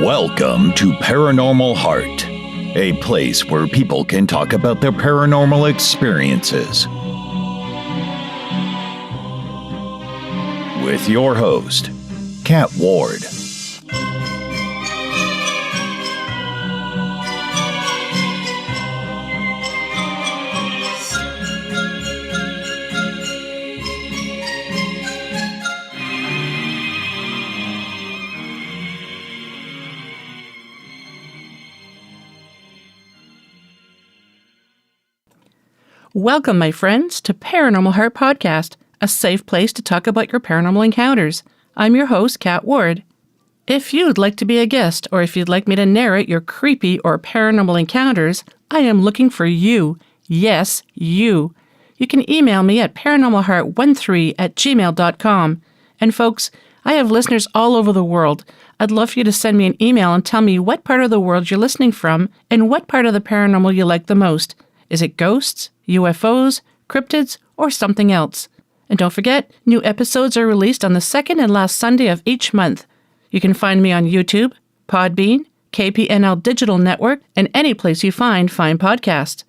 Welcome to Paranormal Heart, a place where people can talk about their paranormal experiences. With your host, Kat Ward. Welcome, my friends, to Paranormal Heart Podcast, a safe place to talk about your paranormal encounters. I'm your host, Kat Ward. If you'd like to be a guest, or if you'd like me to narrate your creepy or paranormal encounters, I am looking for you. Yes, you. You can email me at paranormalheart13@gmail.com. And folks, I have listeners all over the world. I'd love for you to send me an email and tell me what part of the world you're listening from and what part of the paranormal you like the most. Is it ghosts, UFOs, cryptids, or something else? And don't forget, new episodes are released on the second and last Sunday of each month. You can find me on YouTube, Podbean, KPNL Digital Network, and any place you find fine podcasts.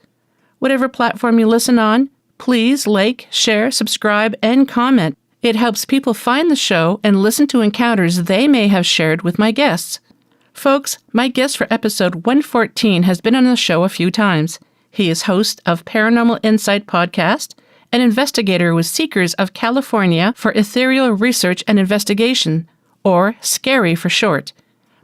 Whatever platform you listen on, please like, share, subscribe, and comment. It helps people find the show and listen to encounters they may have shared with my guests. Folks, my guest for episode 114 has been on the show a few times. He is host of Paranormal Insight Podcast, an investigator with Seekers of California for Aethereal Research and Investigation, or S.C.A.R.I for short.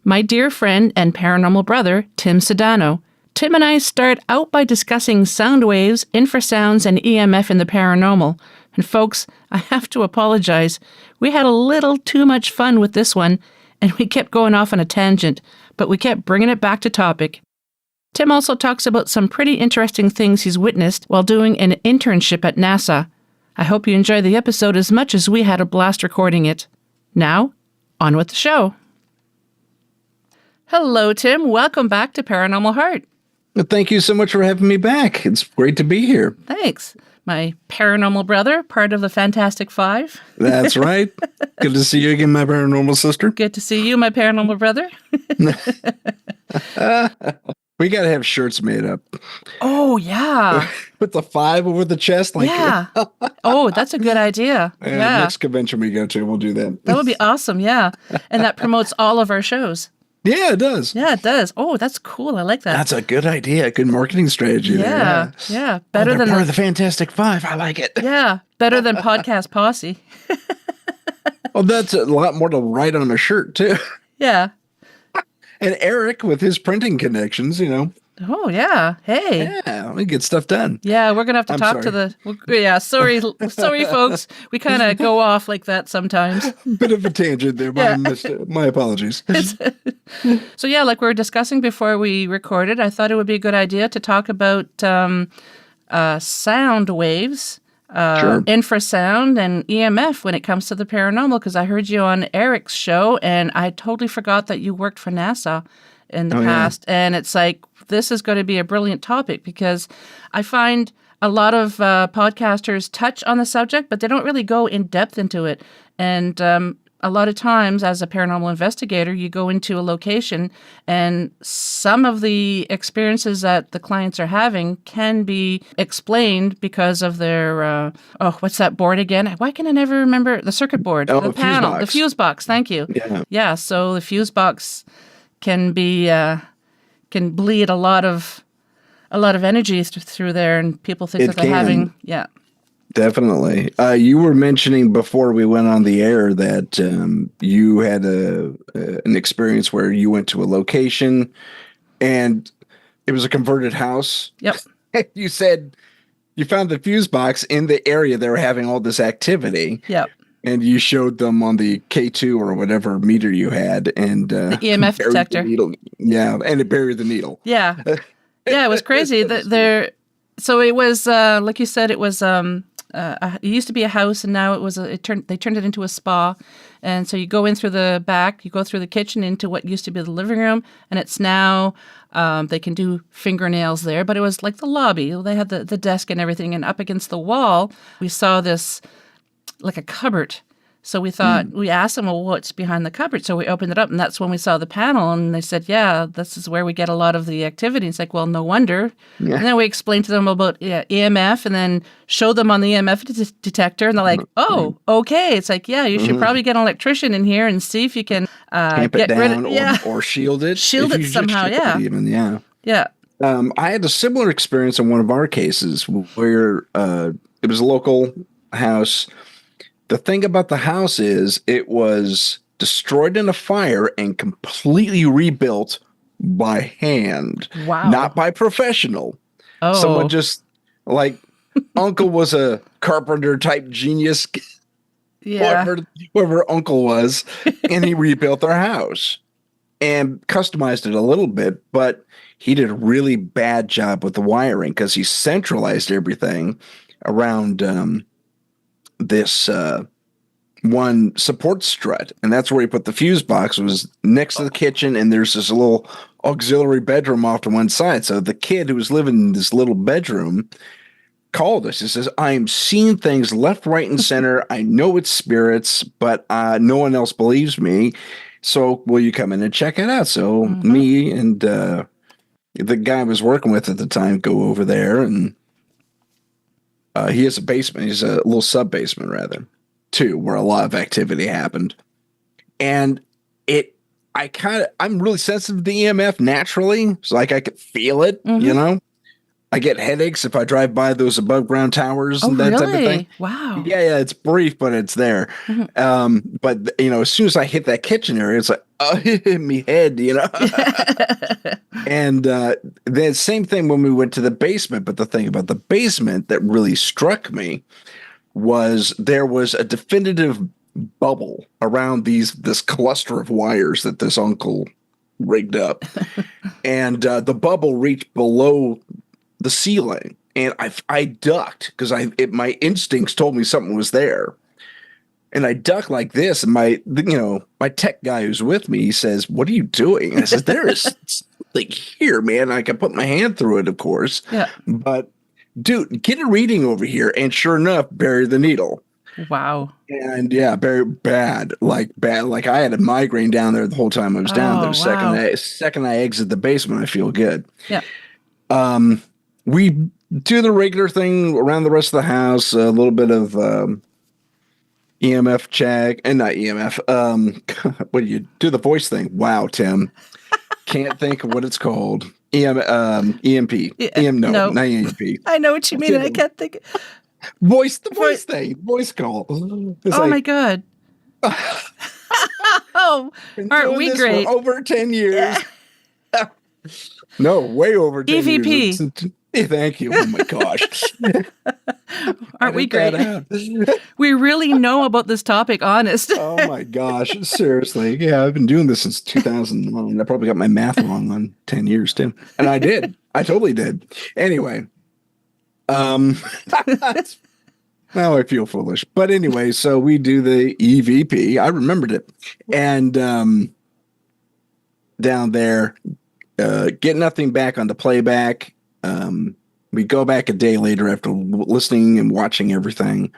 My dear friend and paranormal brother, Tim Sudano. Tim and I start out by discussing sound waves, infrasounds, and EMF in the paranormal. And folks, I have to apologize. We had a little too much fun with this one, and we kept going off on a tangent, but we kept bringing it back to topic. Tim also talks about some pretty interesting things he's witnessed while doing an internship at NASA. I hope you enjoy the episode as much as we had a blast recording it. Now, on with the show. Hello, Tim. Welcome back to Paranormal Heart. Well, thank you so much for having me back. It's great to be here. Thanks. My paranormal brother, part of the Fantastic Five. That's right. Good to see you again, my paranormal sister. Good to see you, my paranormal brother. We got to have shirts made up. Oh, yeah. With the 5 over the chest. Like, yeah. Oh, that's a good idea. Yeah. Next convention we go to, we'll do that. That would be awesome, yeah. And that promotes all of our shows. Yeah, it does. Yeah, it does. Oh, that's cool. I like that. That's a good idea. Good marketing strategy. Yeah, yeah. Better than part of the Fantastic Five. I like it. Yeah, better than Podcast Posse. Well, that's a lot more to write on a shirt, too. Yeah. And Eric, with his printing connections, Oh, yeah. Hey. Yeah, we get stuff done. Yeah, we're going to have to talk to the... Yeah, sorry, folks. We kind of go off like that sometimes. Bit of a tangent there, but my apologies. So, yeah, like we were discussing before we recorded, I thought it would be a good idea to talk about sound waves, sure. infrasound, and EMF when it comes to the paranormal, because I heard you on Eric's show, and I totally forgot that you worked for NASA in the past. Yeah. And it's like, this is going to be a brilliant topic, because I find a lot of podcasters touch on the subject, but they don't really go in depth into it. And a lot of times, as a paranormal investigator, you go into a location, and some of the experiences that the clients are having can be explained because of their, what's that board again? Why can I never remember? The circuit board, the panel, the fuse box. Thank you. Yeah. So the fuse box can be can bleed a lot of energy through there, and people think that they're having Definitely. You were mentioning before we went on the air that you had an experience where you went to a location and it was a converted house. Yep. You said you found the fuse box in the area they were having all this activity. Yep. And you showed them on the K2 or whatever meter you had, and the EMF detector. Yeah, and it buried the needle. Yeah. Yeah, it was crazy. So it was like you said, it was it used to be a house, and now they turned it into a spa. And so you go in through the back, you go through the kitchen into what used to be the living room, and it's now they can do fingernails there. But it was like the lobby. They had the desk and everything, and up against the wall, we saw this like a cupboard So we thought, we asked them, well, what's behind the cupboard? So we opened it up, and that's when we saw the panel, and they said, yeah, this is where we get a lot of the activity. It's like, well, no wonder. Yeah. And then we explained to them about EMF and then showed them on the EMF detector, and they're like, oh, okay. It's like, yeah, you should probably get an electrician in here and see if you can tamp it get rid down of or shield it. Shield it somehow, yeah. Even, yeah. Yeah. I had a similar experience in one of our cases where it was a local house. The thing about the house is it was destroyed in a fire and completely rebuilt by hand. Wow. Not by professional. Oh. Someone just like uncle was a carpenter type genius. Yeah. Whoever uncle was, and he rebuilt their house and customized it a little bit, but he did a really bad job with the wiring because he centralized everything around this one support strut, and that's where he put the fuse box. It was next to the kitchen, and there's this little auxiliary bedroom off to one side. So the kid who was living in this little bedroom called us. He says, I'm seeing things left, right, and center. I know it's spirits, but no one else believes me. So will you come in and check it out? So me and the guy I was working with at the time go over there, and he has a basement. He's a little sub-basement, rather, too, where a lot of activity happened. And I'm really sensitive to EMF naturally. So like I could feel it, you know? I get headaches if I drive by those above ground towers and that type of thing. Wow. Yeah, it's brief, but it's there. But as soon as I hit that kitchen area, it's like, oh, hit me head, And the same thing when we went to the basement. But the thing about the basement that really struck me was there was a definitive bubble around this cluster of wires that this uncle rigged up. And the bubble reached below the ceiling, and I ducked because my instincts told me something was there, and I ducked like this. And my tech guy who's with me, he says, "What are you doing?" And I said, "There is something here, man." I can put my hand through it, of course. Yeah, but dude, get a reading over here, and sure enough, bury the needle. Wow. And yeah, very bad. Like I had a migraine down there the whole time I was down there. Second I exit the basement, I feel good. Yeah. We do the regular thing around the rest of the house, a little bit of EMF check, and not EMF. What do you do? The voice thing. Wow, Tim. Can't think of what it's called. EMP. No, not EMP. I know what you mean. I can't think. Voice thing. Voice call. It's my God. Oh, aren't we great? For over 10 years. Yeah. No, way over 10 years. EVP. Thank you. Oh my gosh. Aren't we great? We really know about this topic, honest. Oh my gosh. Seriously. Yeah, I've been doing this since 2009. I probably got my math wrong on 10 years, Tim. And I did. I totally did. Anyway. Now I feel foolish. But anyway, so we do the EVP. I remembered it. And down there, get nothing back on the playback. We go back a day later after listening and watching everything,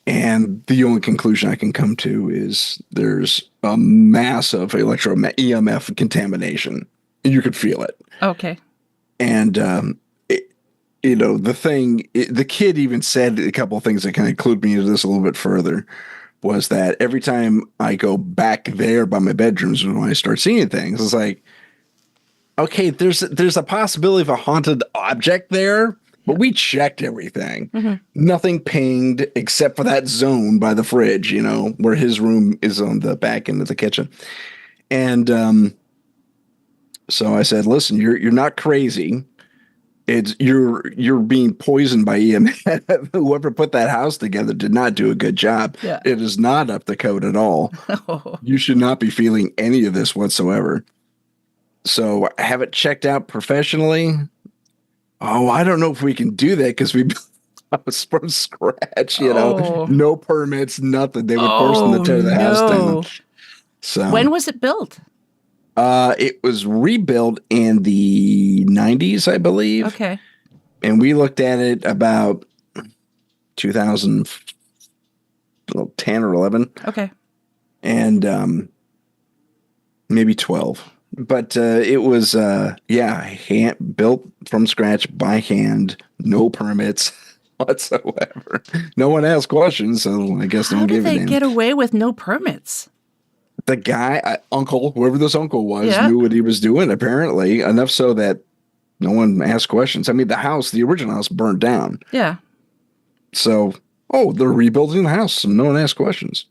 and the only conclusion I can come to is there's a massive EMF contamination. You could feel it. Okay. And the kid even said a couple of things that kind of clued me into this a little bit further. Was that every time I go back there by my bedrooms when I start seeing things, it's like, okay, there's a possibility of a haunted object there, but we checked everything. Nothing pinged except for that zone by the fridge, where his room is on the back end of the kitchen. And so I said, listen, you're not crazy. You're being poisoned by EMF. Whoever put that house together did not do a good job. Yeah. It is not up the code at all. You should not be feeling any of this whatsoever. So I have it checked out professionally. Oh, I don't know if we can do that because we built it from scratch, no permits, nothing. They would force them to tear the house down. So when was it built? It was rebuilt in the 90s, I believe. Okay. And we looked at it about 2000, 10 or 11. Okay. And maybe 12. But it was, built from scratch by hand, no permits whatsoever. No one asked questions, so I guess How did they get away with no permits? The guy, uncle, whoever this uncle was, Yeah. knew what he was doing, apparently, enough so that no one asked questions. I mean, the original house burned down. Yeah. So, they're rebuilding the house, so no one asked questions.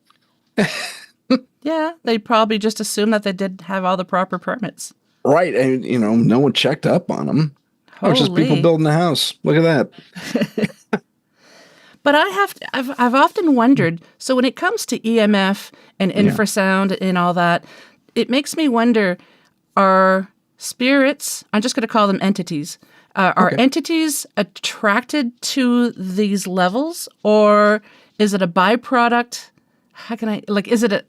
Yeah, they probably just assumed that they did have all the proper permits. Right, and, no one checked up on them. It was just people building the house. Look at that. But I've often wondered, so when it comes to EMF and infrasound and all that, it makes me wonder, are spirits, I'm just going to call them entities, are entities attracted to these levels, or is it a byproduct? How can I, is it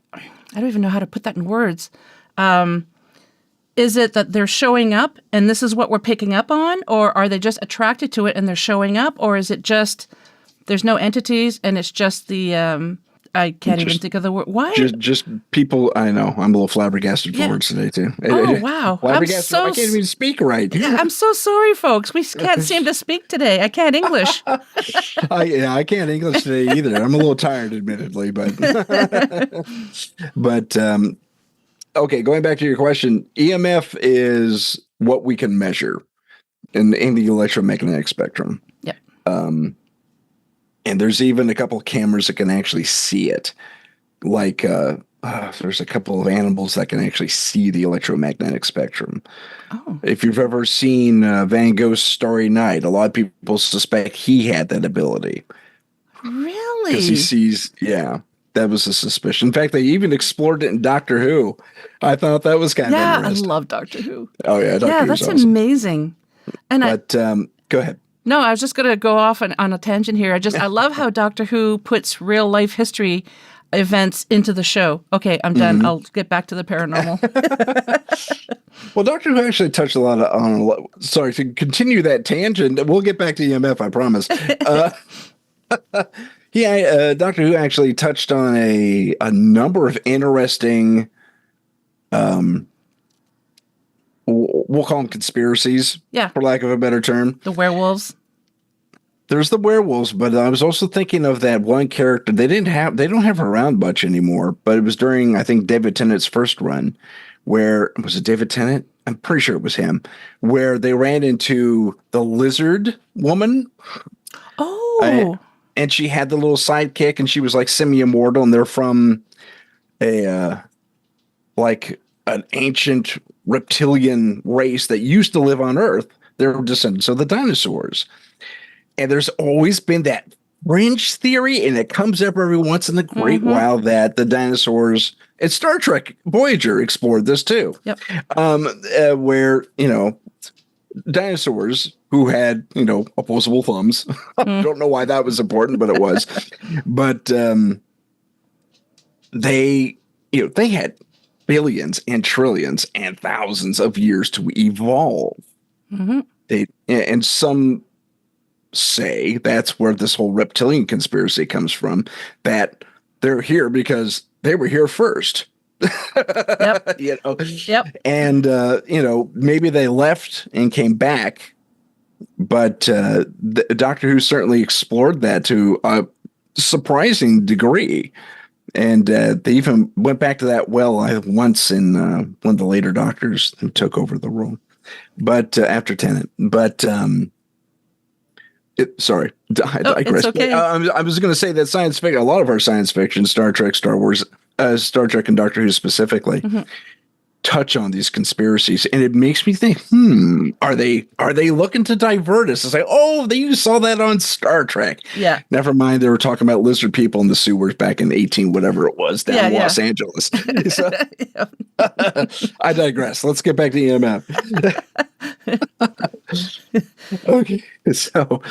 I don't even know how to put that in words. Is it that they're showing up and this is what we're picking up on, or are they just attracted to it and they're showing up, or is it just there's no entities and it's just the I can't even think of the word. Why? Just people. I know. I'm a little flabbergasted for words today too. Oh wow! I can't even speak right. Yeah, I'm so sorry, folks. We can't seem to speak today. I can't English. I can't English today either. I'm a little tired, admittedly, but okay. Going back to your question, EMF is what we can measure in the electromagnetic spectrum. Yeah. And there's even a couple of cameras that can actually see it. Like there's a couple of animals that can actually see the electromagnetic spectrum. Oh. If you've ever seen Van Gogh's Starry Night, a lot of people suspect he had that ability. Really? Because he sees, that was a suspicion. In fact, they even explored it in Doctor Who. I thought that was kind of interesting. I love Doctor Who. Oh, yeah. Doctor Who's awesome. Amazing. And go ahead. No, I was just going to go off on a tangent here. I love how Doctor Who puts real life history events into the show. Okay, I'm done. Mm-hmm. I'll get back to the paranormal. Well, Doctor Who actually touched a lot on. Sorry, to continue that tangent, we'll get back to EMF, I promise. Doctor Who actually touched on a number of interesting. We'll call them conspiracies, for lack of a better term. The werewolves. There's the werewolves, but I was also thinking of that one character. They don't have her around much anymore, but it was during, I think, David Tennant's first run, where, was it David Tennant? I'm pretty sure it was him, where they ran into the lizard woman. Oh. And she had the little sidekick, and she was like semi-immortal, and they're from an ancient reptilian race that used to live on Earth. They're descendants of the dinosaurs. And there's always been that fringe theory, and it comes up every once in a great while, that the dinosaurs, and Star Trek Voyager explored this too. Yep. Where, dinosaurs who had, opposable thumbs. Don't know why that was important, but it was. But they had billions and trillions and thousands of years to evolve. Mm-hmm. And some say that's where this whole reptilian conspiracy comes from, that they're here because they were here first. Yep. Yep. And maybe they left and came back, but Doctor Who certainly explored that to a surprising degree. And they even went back to that once in one of the later Doctors who took over the role, but after Tennant. But sorry, I digress. It's okay. I was going to say that science fiction, a lot of our science fiction, Star Trek, Star Wars, Star Trek, and Doctor Who specifically, touch on these conspiracies, and it makes me think, are they looking to divert us? It's like, you saw that on Star Trek. Yeah. Never mind, they were talking about lizard people in the sewers back in 18 whatever it was down in Los Angeles. So, I digress. Let's get back to EMF. Okay, so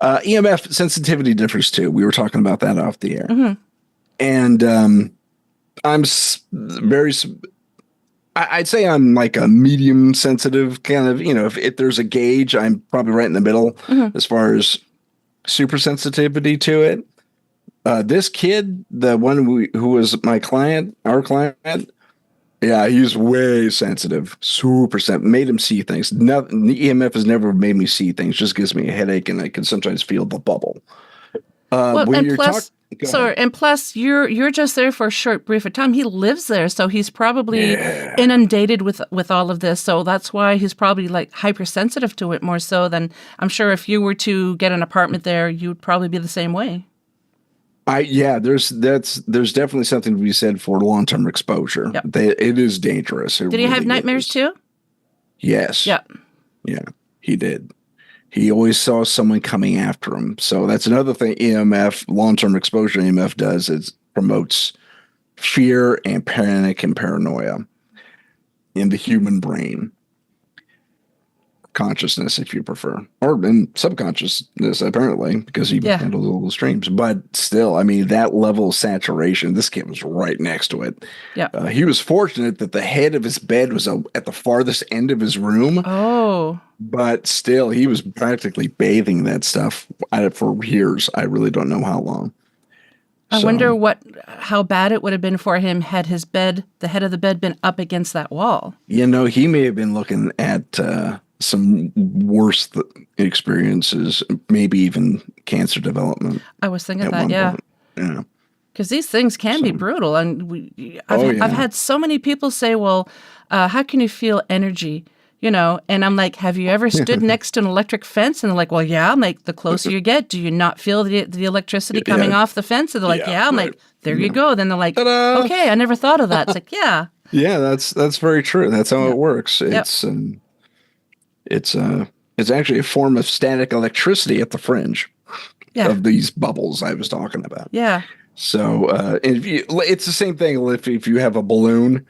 EMF sensitivity differs too. We were talking about that off the air, and I'm very. I'd say I'm like a medium sensitive kind of, if there's a gauge, I'm probably right in the middle as far as super sensitivity to it. This kid, the one who was our client, yeah, he's way sensitive, super sensitive. Made him see things. Nothing, the EMF has never made me see things. Just gives me a headache, and I can sometimes feel the bubble. And plus, you're just there for a short brief of time. He lives there, so he's probably inundated with all of this. So that's why he's probably like hypersensitive to it more so than I'm sure if you were to get an apartment there, you'd probably be the same way. There's definitely something to be said for long-term exposure. Yep. It is dangerous. Did he have nightmares too? Yes. Yeah. Yeah, he did. He always saw someone coming after him. So that's another thing EMF, long-term exposure EMF does. It promotes fear and panic and paranoia in the human brain. Consciousness, if you prefer, or in subconsciousness, apparently, because he handled little streams. But still, I mean, that level of saturation, this kid was right next to it. Yeah. He was fortunate that the head of his bed was at the farthest end of his room. Oh. But still, he was practically bathing that stuff for years. I really don't know how long. I wonder how bad it would have been for him had the head of the bed been up against that wall. You know, he may have been looking at some worse experiences, maybe even cancer development. I was thinking that, yeah. Yeah. Because these things can be brutal. And I've had so many people say, well, how can you feel energy? You know, and I'm like, have you ever stood next to an electric fence? And they're like, well, yeah. I'm like, the closer you get, do you not feel the electricity coming off the fence? And they're like, yeah. I'm like, there you go. Then they're like, ta-da! Okay, I never thought of that. It's like, yeah. Yeah, that's very true. That's how it works. It's actually a form of static electricity at the fringe of these bubbles I was talking about. Yeah. So it's the same thing if you have a balloon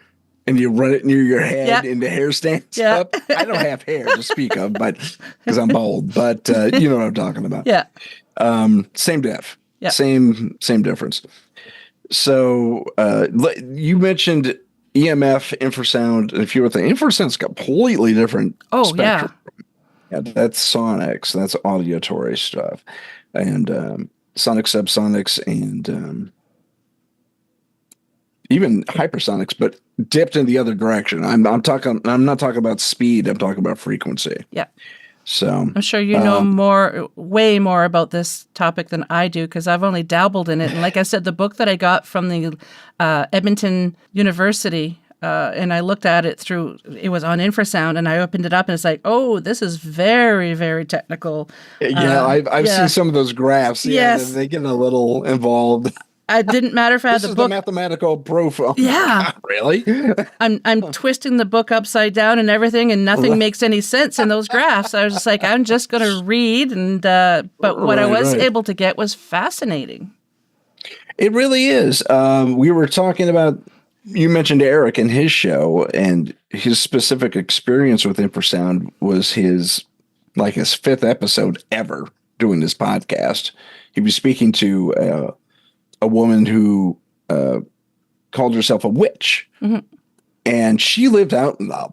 and you run it near your head and the hair stands up. I don't have hair to speak of, but because I'm bald, but you know what I'm talking about. Yeah. Same diff. Yeah. Same difference. So you mentioned EMF, infrasound, and a few other things. Infrasound's completely different spectrum. Yeah, that's sonics. That's auditory stuff. And sonic, subsonics, and even hypersonics, but dipped in the other direction. I'm not talking about speed. I'm talking about frequency. Yeah. So I'm sure you know way more about this topic than I do because I've only dabbled in it. And like I said, the book that I got from the Edmonton University, and I looked at it it was on Infra Sound, and I opened it up, and it's like, oh, this is very, very technical. Yeah, I've seen some of those graphs. Yeah, yes. They get a little involved. It didn't matter if I had the book. This is the mathematical proof. Yeah. Really? I'm twisting the book upside down and everything, and nothing makes any sense in those graphs. I was just like, I'm just going to read, and but what I was able to get was fascinating. It really is. We were talking about, you mentioned Eric and his show, and his specific experience with infrasound was his fifth episode ever doing this podcast. He was speaking to a woman who called herself a witch. Mm-hmm. And she lived out in the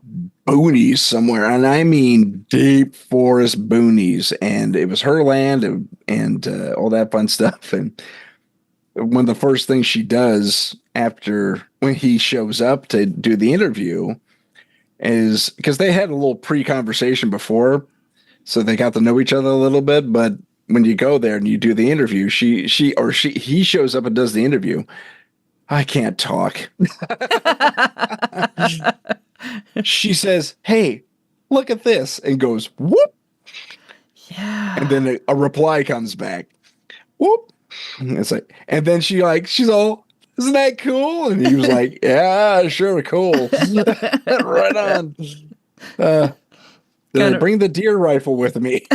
boonies somewhere. And I mean deep forest boonies. And it was her land and all that fun stuff. And one of the first things she does when he shows up to do the interview is, because they had a little pre-conversation before, so they got to know each other a little bit. But when you go there and you do the interview, he shows up and does the interview. I can't talk. She says, "Hey, look at this," and goes, "Whoop." Yeah. And then a reply comes back. Whoop. It's like, and then she's all, "Isn't that cool?" And he was like, "Yeah, sure, cool." Right on. Did I bring the deer rifle with me?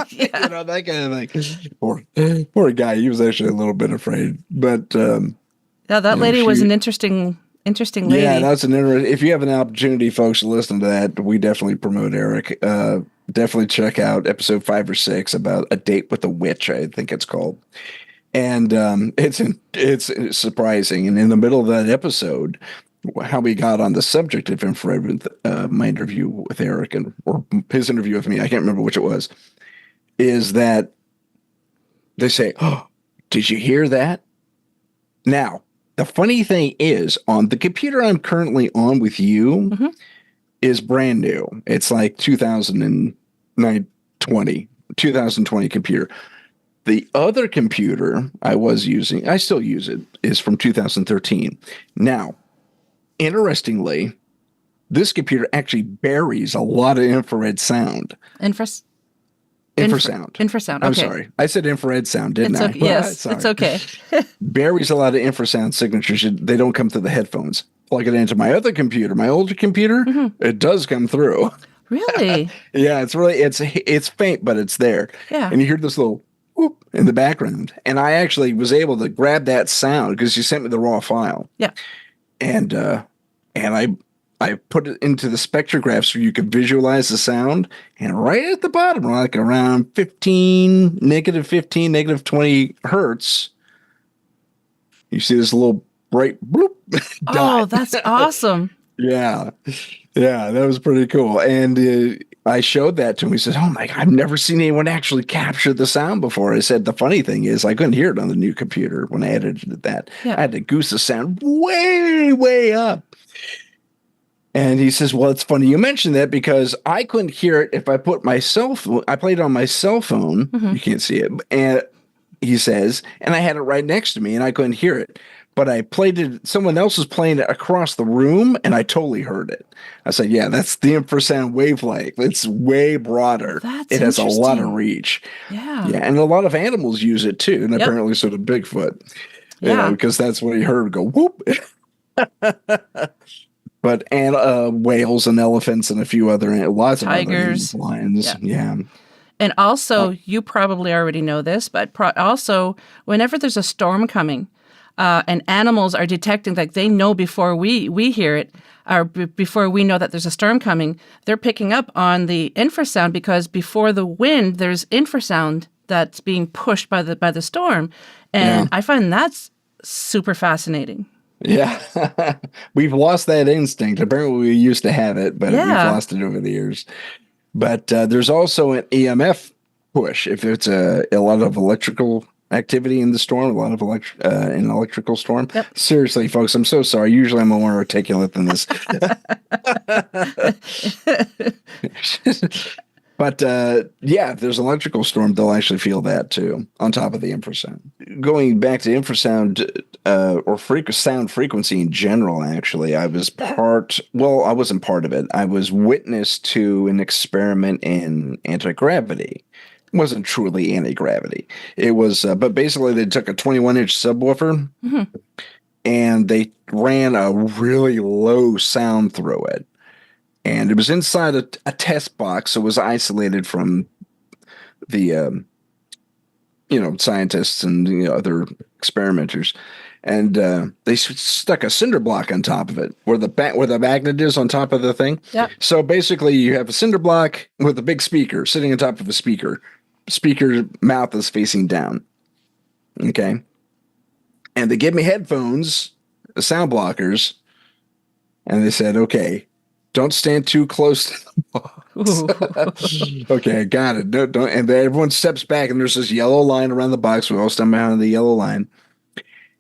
Yeah. You know, that kind of thing. Poor guy. He was actually a little bit afraid, but that lady was an interesting lady. Yeah, that's an interesting. If you have an opportunity, folks, to listen to that, we definitely promote Eric. Definitely check out episode 5 or 6 about a date with a witch, I think it's called, and it's surprising. And in the middle of that episode, how we got on the subject of infrared with my interview with Eric or his interview with me, I can't remember which it was, is that they say, "Oh, did you hear that? Now, the funny thing is, on the computer I'm currently on with you is brand new. It's like 2020 computer. The other computer I was using, I still use it, is from 2013. Now, interestingly, this computer actually buries a lot of infrared sound. Infrasound. Infrasound. Okay. I'm sorry. I said infrared sound, didn't I? Okay. Yes, it's okay. Buries a lot of infrasound signatures. They don't come through the headphones. Plug it into my other computer, my older computer, it does come through. Really? Yeah, it's faint, but it's there. Yeah. And you hear this little whoop in the background. And I actually was able to grab that sound because you sent me the raw file. Yeah. And I put it into the spectrograph so you could visualize the sound. And right at the bottom, like around negative 15, negative 20 hertz, you see this little bright bloop dot. Oh, that's awesome. Yeah. Yeah, that was pretty cool. And I showed that to him. He said, oh my God, I've never seen anyone actually capture the sound before. I said, the funny thing is I couldn't hear it on the new computer when I edited that. Yeah. I had to goose the sound way, way up. And he says, well, it's funny you mentioned that because I couldn't hear it if I put my cell phone. I played it on my cell phone. You can't see it. And he says, and I had it right next to me and I couldn't hear it. But I played it, someone else was playing it across the room and I totally heard it. I said, yeah, that's the infrasound wavelength. It's way broader. It has a lot of reach. Yeah. Yeah. And a lot of animals use it too. And apparently so did Bigfoot. You know, because that's what he heard go whoop. But whales and elephants and a few other lots tigers, of other lions. Yeah. And also, you probably already know this, but also whenever there's a storm coming, and animals are detecting, like they know before we hear it, or before we know that there's a storm coming, they're picking up on the infrasound because before the wind, there's infrasound that's being pushed by the storm, and I find that's super fascinating. Yeah, we've lost that instinct. Apparently, we used to have it, but we've lost it over the years. But there's also an EMF push if it's a lot of electrical activity in the storm, a lot of an electrical storm. Yep. Seriously, folks, I'm so sorry. Usually I'm more articulate than this. But if there's an electrical storm, they'll actually feel that too, on top of the infrasound. Going back to infrasound or sound frequency in general, actually, I wasn't part of it. I was witness to an experiment in anti-gravity. It wasn't truly anti-gravity. It was, but basically they took a 21-inch subwoofer and they ran a really low sound through it. And it was inside a test box, so it was isolated from the, scientists and other experimenters. And they stuck a cinder block on top of it, where the magnet is on top of the thing. Yep. So basically, you have a cinder block with a big speaker sitting on top of a speaker. Speaker's mouth is facing down. Okay. And they gave me headphones, sound blockers, and they said, okay, don't stand too close to the box. Okay, got it. Don't. And then everyone steps back, and there's this yellow line around the box. We all stand behind the yellow line.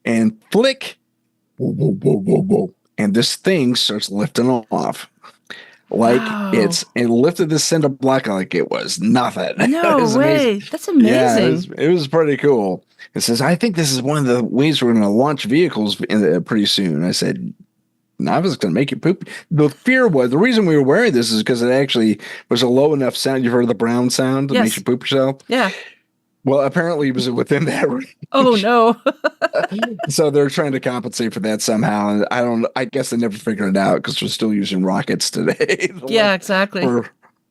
And flick. Whoa, whoa, whoa, whoa, whoa. And this thing starts lifting off. Like it lifted the cinder block like it was nothing. No way. Amazing. That's amazing. Yeah, it was pretty cool. It says, I think this is one of the ways we're going to launch vehicles pretty soon. I said, I was going to make you poop. The reason we were wearing this is because it actually was a low enough sound. You've heard of the brown sound that makes you poop yourself? Yeah. Well, apparently it was within that range. Oh, no. So they're trying to compensate for that somehow. And I guess they never figured it out because we're still using rockets today. Yeah, exactly.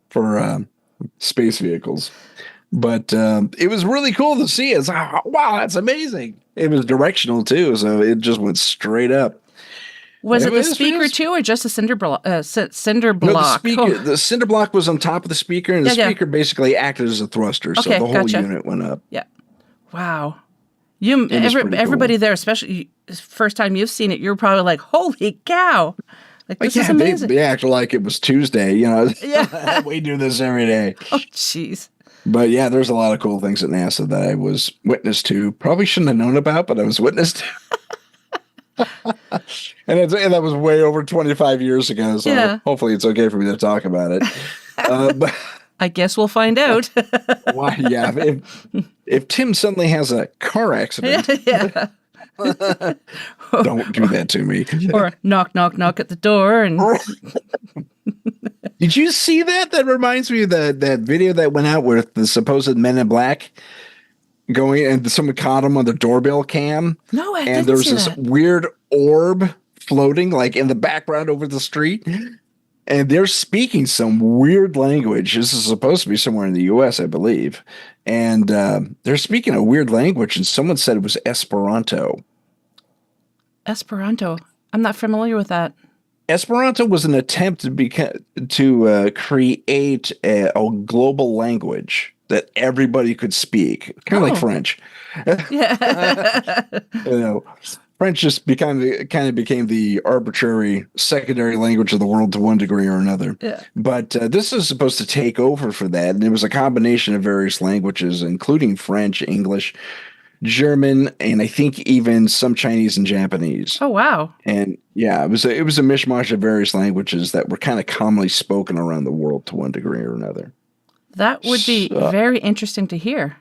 For space vehicles. But it was really cool to see. It's like, wow, that's amazing. It was directional too. So it just went straight up. Was it the speaker too, or just a cinder block? No, the cinder block was on top of the speaker, and the speaker basically acted as a thruster, so the whole unit went up. Yeah. Wow. Everybody there, especially first time you've seen it, you're probably like, "Holy cow!" Like this is amazing. They acted like it was Tuesday. Yeah. We do this every day. Oh, jeez. But yeah, there's a lot of cool things at NASA that I was witness to. Probably shouldn't have known about, but I was witness to. And that was way over 25 years ago. So hopefully it's okay for me to talk about it. But I guess we'll find out. why? Yeah. If Tim suddenly has a car accident, don't do that to me. Or knock, knock, knock at the door. And did you see that? That reminds me of that video that went out with the supposed Men in Black going, and someone caught him on the doorbell cam. No, I and didn't there was see this that. weird orb floating like in the background over the street. And they're speaking some weird language. This is supposed to be somewhere in the US, I believe. And they're speaking a weird language, and someone said it was Esperanto. Esperanto. I'm not familiar with that. Esperanto was an attempt to create a global language that everybody could speak, kind of like French. Yeah. French just became the arbitrary secondary language of the world to one degree or another. Yeah. But this is supposed to take over for that, and it was a combination of various languages, including French, English, German, and I think even some Chinese and Japanese. Oh, wow. And yeah, it was a mishmash of various languages that were kind of commonly spoken around the world to one degree or another. That would be very interesting to hear.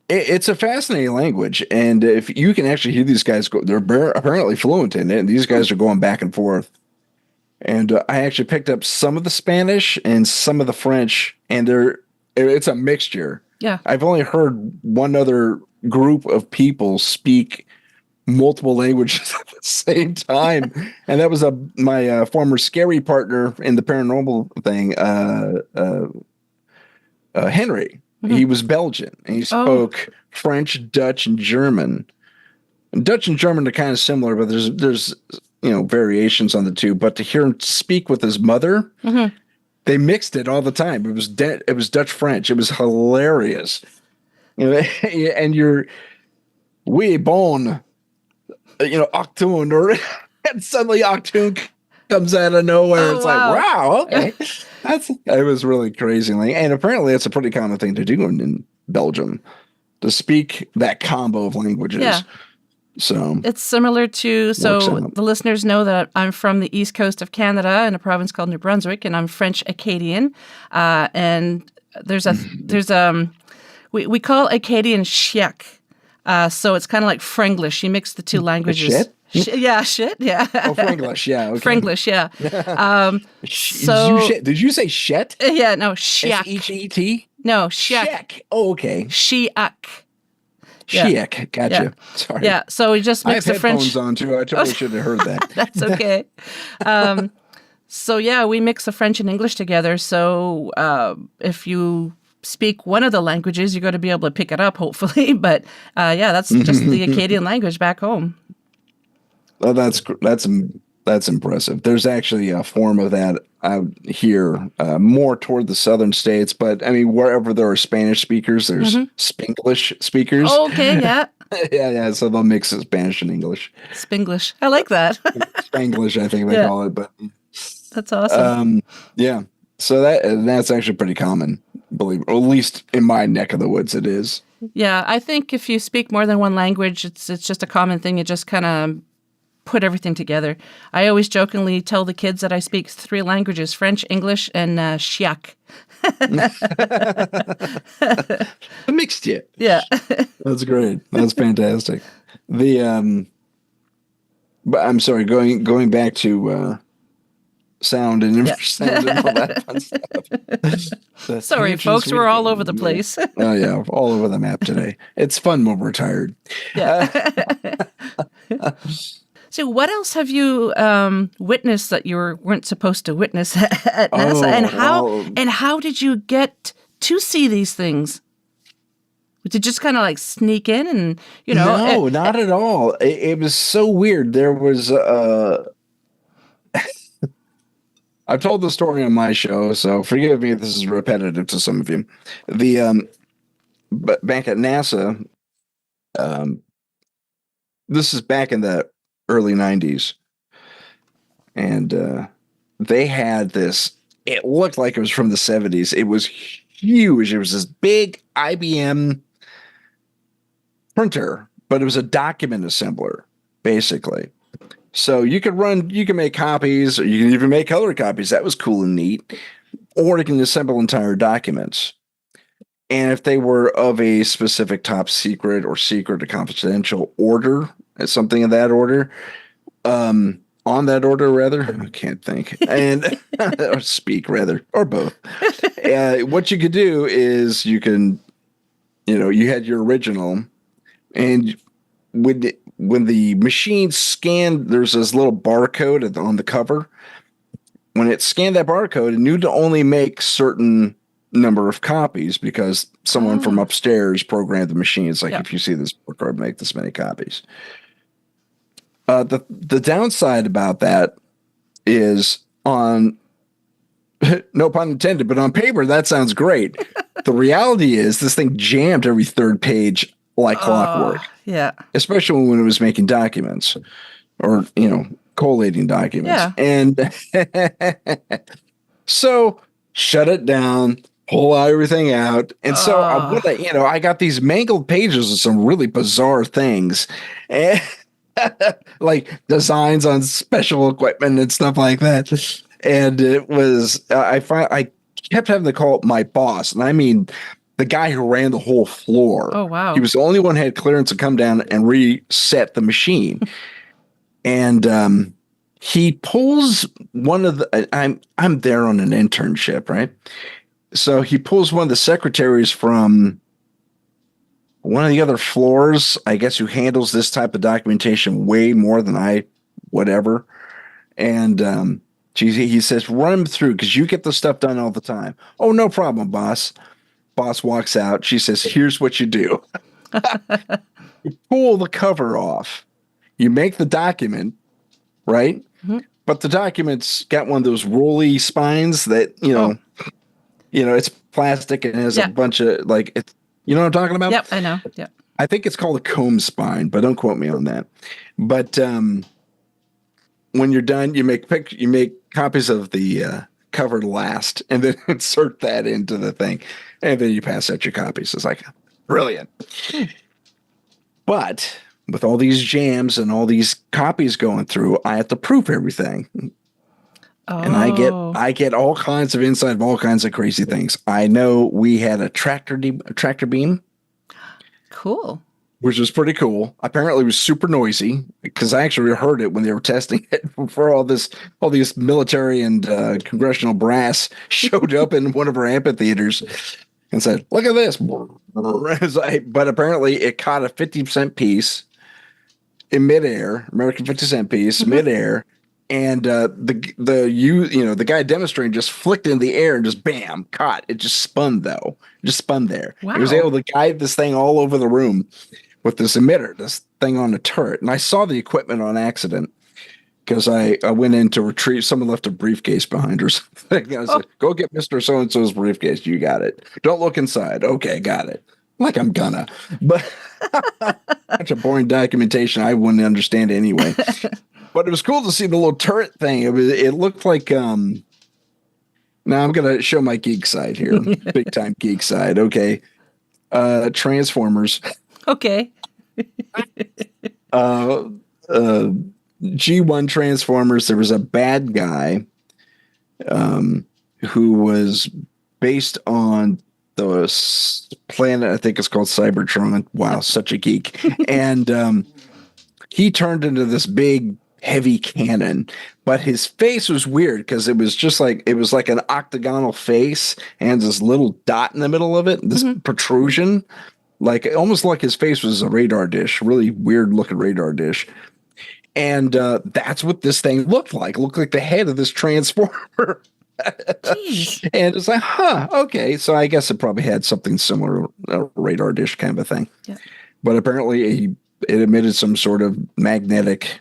It's a fascinating language, and if you can actually hear these guys go, they're apparently fluent in it, and these guys are going back and forth. And I actually picked up some of the Spanish and some of the French, and it's a mixture. Yeah. I've only heard one other group of people speak multiple languages at the same time, and that was my former S.C.A.R.I partner in the paranormal thing, Henry. Mm-hmm. He was Belgian, and he spoke French, Dutch, and German. And Dutch and German are kind of similar, but there's variations on the two. But to hear him speak with his mother, they mixed it all the time. It was Dutch French. It was hilarious. And you're oui bon, Octoon, or and suddenly Octoon comes out of nowhere. It's like, wow, okay. It was really crazy. And apparently it's a pretty common thing to do in Belgium, to speak that combo of languages. Yeah. So it's similar to, the listeners know that I'm from the east coast of Canada in a province called New Brunswick, and I'm French Acadian. And we call Acadian Chiac. So it's kind of like Franglish. You mix the two languages. Shit? Yeah, shit, yeah. Oh, Franglish, yeah. Okay. Franglish, yeah. Did you say shet? Yeah, no, Chiac. S-H-E-T? No, Chiac. Oh, okay. Chiac. Chiac, gotcha. Yeah. Sorry. Yeah, so we just mix the French. I have headphones on too. I totally should have heard that. That's okay. So yeah, we mix the French and English together. So if you speak one of the languages, you're going to be able to pick it up, hopefully. But that's just the Acadian language back home. Oh, that's impressive. There's actually a form of that out here, more toward the southern states. But I mean, wherever there are Spanish speakers, there's Spanglish speakers. Oh, okay, yeah. yeah. So they'll mix Spanish and English. Spanglish. I like that. Spanglish, I think they call it. But that's awesome. Yeah. So that's actually pretty common, or at least in my neck of the woods, it is. Yeah, I think if you speak more than one language, it's just a common thing. You just kind of put everything together. I always jokingly tell the kids that I speak 3 languages: French, English, and Chiac. Mixed it. Yeah. That's great. That's fantastic. But I'm sorry, going back to sound and infra sound and all that fun stuff. Sorry, folks, we're all over the place. Oh yeah, all over the map today. It's fun when we're tired. Yeah. So what else have you witnessed that you weren't supposed to witness at NASA? And how did you get to see these things? Did you just kind of like sneak in and, No, not at all. It was so weird. There was I've told the story on my show, so forgive me if this is repetitive to some of you. But back at NASA, this is back in the early 90s, and they had this, it looked like it was from the 70s. It was huge. It was this big IBM printer, but it was a document assembler, basically. So you can make copies, or you can even make color copies. That was cool and neat. Or you can assemble entire documents. And if they were of a specific top secret or secret or confidential order, something in that order, on that order, rather, I can't think, and or speak, rather, or both. What you could do is you had your original, and when the machine scanned, there's this little barcode on the cover. When it scanned that barcode, it knew to only make certain number of copies because someone from upstairs programmed the machine. It's like, if you see this barcode, make this many copies. The downside about that is on no pun intended, but on paper that sounds great. The reality is this thing jammed every third page like clockwork. Yeah. Especially when it was making documents or, collating documents. Yeah. And so shut it down, pull everything out. And so I got these mangled pages of some really bizarre things. And like designs on special equipment and stuff like that. And it was, I kept having to call my boss. And I mean, the guy who ran the whole floor. Oh, wow. He was the only one who had clearance to come down and reset the machine. And he pulls one of the, I'm there on an internship, right? So he pulls one of the secretaries from one of the other floors, I guess, who handles this type of documentation way more than whatever. And he says, run him through because you get the stuff done all the time. Oh, no problem, boss. Boss walks out. She says, here's what you do. You pull the cover off. You make the document, right? Mm-hmm. But the document's got one of those rolly spines that, it's plastic and has a bunch of you know what I'm talking about? Yep, I know. Yep. I think it's called a comb spine, but don't quote me on that. But when you're done, you make copies of the cover last, and then insert that into the thing, and then you pass out your copies. It's like brilliant. But with all these jams and all these copies going through, I have to proof everything. Oh. And I get all kinds of insight of all kinds of crazy things. I know we had a tractor beam. Cool. Which was pretty cool. Apparently it was super noisy because I actually heard it when they were testing it before all these military and congressional brass showed up in one of our amphitheaters and said, look at this. But apparently it caught a 50-cent piece in midair, American 50-cent piece, midair. And the guy demonstrating just flicked in the air and just bam, caught. It just spun though. Just spun there. Wow. He was able to guide this thing all over the room with this emitter, this thing on a turret. And I saw the equipment on accident because I went in to retrieve. Someone left a briefcase behind or something. I said, go get Mr. So-and-so's briefcase. You got it. Don't look inside. Okay, got it. Like I'm gonna. But such a boring documentation I wouldn't understand anyway. But it was cool to see the little turret thing. It looked like now I'm gonna show my geek side here. Big time geek side. Okay. Transformers. Okay. G1 Transformers, there was a bad guy who was based on the planet, I think it's called Cybertron. Wow, such a geek. And he turned into this big heavy cannon, but his face was weird because it was like an octagonal face and this little dot in the middle of it, this protrusion, like almost like his face was a radar dish, really weird looking radar dish. And that's what this thing looked like. It looked like the head of this transformer. And it's like, okay. So I guess it probably had something similar, a radar dish kind of a thing. Yeah. But apparently it emitted some sort of magnetic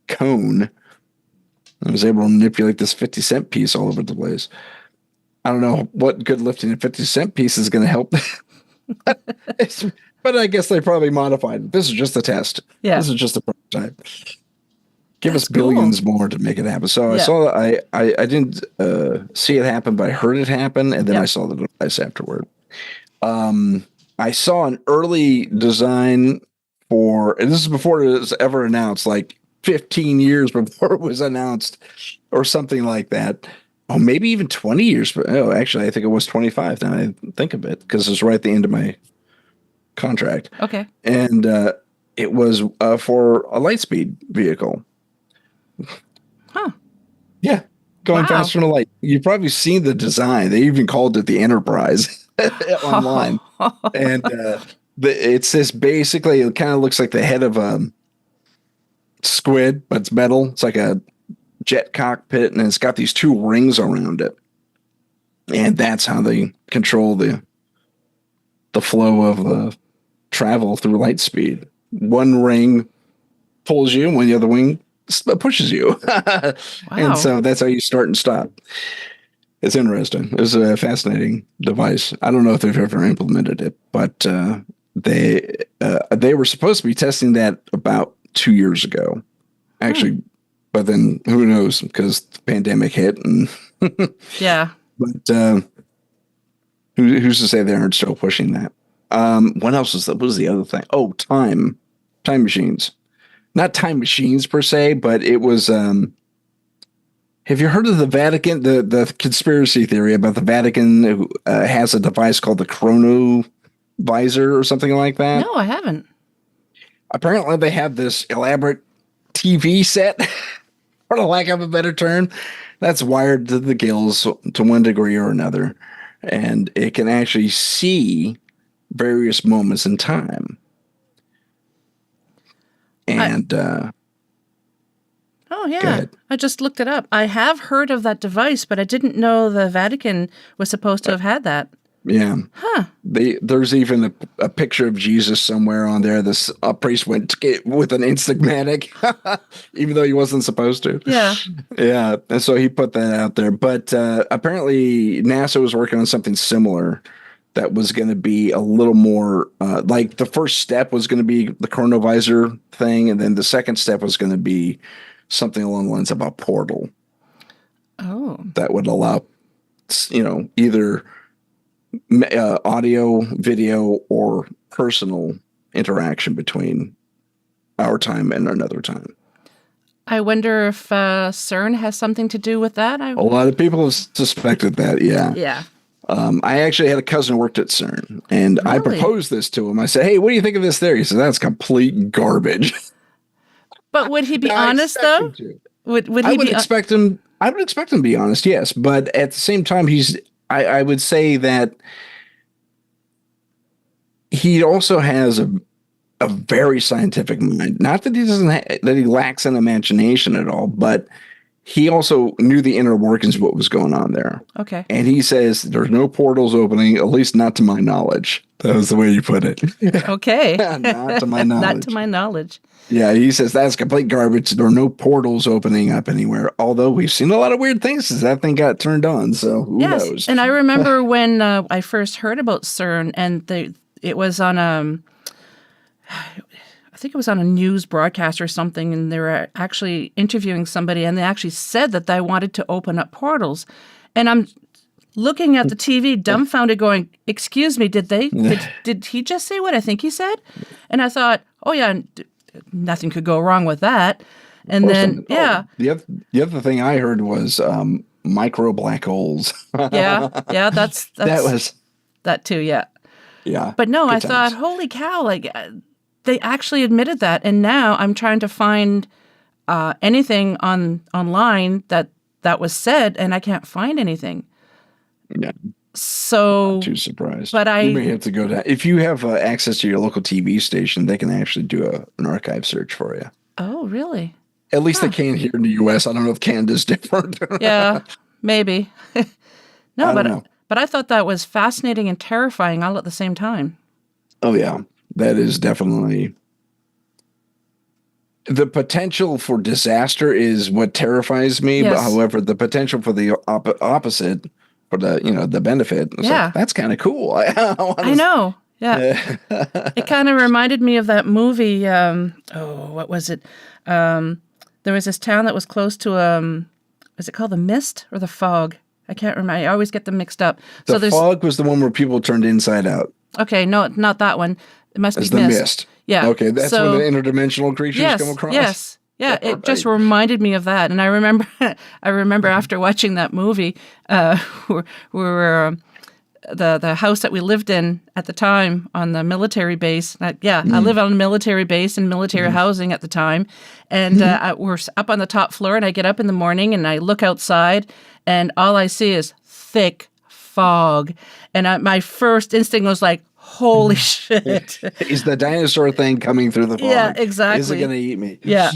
cone. I was able to manipulate this 50-cent piece all over the place. I don't know what good lifting a 50-cent piece is going to help. But I guess they probably modified it. This is just a test. Yeah. This is just a prototype. Give us billions more to make it happen. So I saw that I didn't see it happen, but I heard it happen, and then I saw the device afterward. I saw an early design and this is before it was ever announced, like 15 years before it was announced or something like that. Oh, maybe even 20 years. But actually, I think it was 25 now I think of it, because it's right at the end of my contract. Okay. And it was for a Lightspeed vehicle. Huh. Yeah. Going faster than a light. You've probably seen the design. They even called it the Enterprise online. And it's this basically, it kind of looks like the head of a squid, but it's metal. It's like a jet cockpit, and it's got these two rings around it. And that's how they control the flow of the travel through light speed. One ring pulls you, when the other wing pushes you. Wow. And so that's how you start and stop. It's interesting. It's a fascinating device. I don't know if they've ever implemented it, but they were supposed to be testing that about 2 years ago, actually. But then who knows, because the pandemic hit and yeah. But who's to say they aren't still pushing that? What else what was the other thing? Oh, time machines. Not time machines per se, but it was. Have you heard of the Vatican? The conspiracy theory about the Vatican has a device called the chronovisor or something like that? No, I haven't. Apparently, they have this elaborate TV set, for the lack of a better term, that's wired to the gills to one degree or another, and it can actually see various moments in time. And oh yeah, I just looked it up. I have heard of that device, but I didn't know the Vatican was supposed to have had that. Yeah. Huh. There's even a picture of Jesus somewhere on there. This priest went to get with an Instagmatic, even though he wasn't supposed to. Yeah. Yeah. And so he put that out there. But apparently NASA was working on something similar that was going to be a little more like the first step was going to be the chronovisor thing. And then the second step was going to be something along the lines of a portal. Oh. That would allow, either audio, video, or personal interaction between our time and another time. I wonder if CERN has something to do with that. A lot of people have suspected that, yeah. Yeah. I actually had a cousin who worked at CERN, and I proposed this to him. I said, hey, what do you think of this theory? He said, that's complete garbage. But would he be honest, though? Would he I would expect him to be honest, yes. But at the same time, I would say that he also has a very scientific mind. Not that he that he lacks an imagination at all, but he also knew the inner workings of what was going on there. Okay. And he says there's no portals opening, at least not to my knowledge. That was the way you put it. Okay. Not to my knowledge. Not to my knowledge. Yeah, he says that's complete garbage. There are no portals opening up anywhere. Although we've seen a lot of weird things since that thing got turned on. So who knows? And I remember when I first heard about CERN, and it was on I think it was on a news broadcast or something, and they were actually interviewing somebody, and they actually said that they wanted to open up portals. And I'm looking at the TV, dumbfounded, going, "Excuse me, did he just say what I think he said?" And I thought, "Oh yeah, nothing could go wrong with that." And then, the other thing I heard was micro black holes. yeah, that's that was that too. Yeah. But no, I thought, holy cow, like they actually admitted that, and now I'm trying to find anything online that was said, and I can't find anything. Yeah. So not too surprised. But you may have to go to, if you have access to your local TV station, they can actually do an archive search for you. Oh, really? At least they can here in the U.S. I don't know if Canada's different. Yeah, maybe. No, but I thought that was fascinating and terrifying all at the same time. Oh, yeah. That is definitely... The potential for disaster is what terrifies me. Yes. But however, the potential for the opposite, for the benefit, like, that's kind of cool. I know. Yeah. It kind of reminded me of that movie. What was it? There was this town that was close to, is it called The Mist or The Fog? I can't remember. I always get them mixed up. The Fog was the one where people turned inside out. Okay, no, not that one. It must be The Mist. Yeah. Okay, that's when the interdimensional creatures come across? Yeah, it just reminded me of that, and I remember after watching that movie, we were the house that we lived in at the time on the military base. I live on a military base and military housing at the time, and we're up on the top floor. And I get up in the morning and I look outside, and all I see is thick fog, and my first instinct was like, holy shit. Is the dinosaur thing coming through the fog? Yeah, exactly. Is it going to eat me? Yeah.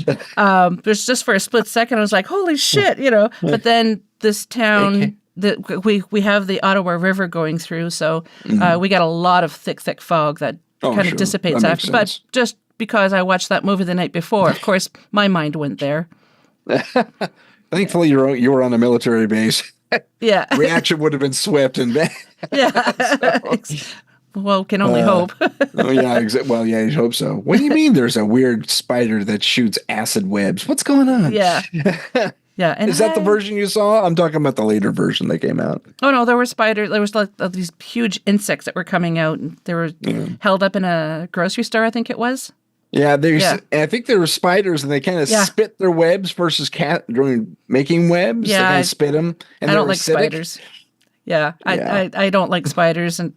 There's just for a split second, I was like, holy shit, But then this town, we have the Ottawa River going through, so we got a lot of thick fog that kind of dissipates after. But just because I watched that movie the night before, of course, my mind went there. Thankfully, you were on a military base. Yeah. Reaction would have been swift and bad. Yeah. Well, can only hope. Oh, yeah. Well, yeah, you hope so. What do you mean there's a weird spider that shoots acid webs? What's going on? Yeah. Yeah. And is that the version you saw? I'm talking about the later version that came out. Oh, no, there were spiders. There was like these huge insects that were coming out, and they were held up in a grocery store, I think it was. Yeah, I think there were spiders, and they kind of spit their webs versus during making webs. Yeah, they kind of spit them. And I don't like spiders. Yeah, I don't like spiders, and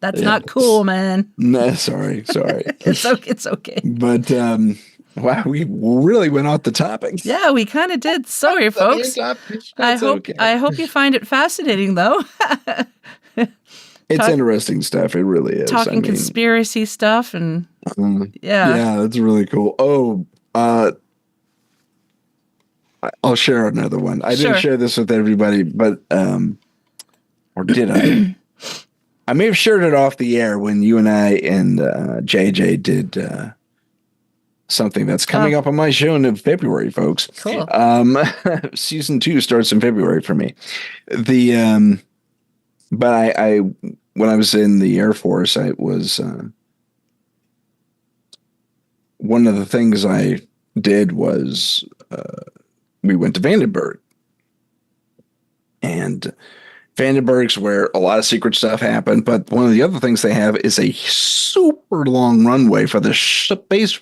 that's not cool, man. No, sorry. It's okay. But wow, we really went off the topic. Yeah, we kind of did. Sorry, folks. I hope you find it fascinating, though. It's interesting stuff. It really is. Talking conspiracy stuff and yeah, that's really cool. Oh, I'll share another one. I didn't share this with everybody, but or did I? I may have shared it off the air when you and I and JJ did something that's coming up on my show in February, folks. Cool. Season 2 starts in February for me. But I when I was in the Air Force, I was one of the things I did was we went to Vandenberg, and Vandenberg's where a lot of secret stuff happened. But one of the other things they have is a super long runway for the space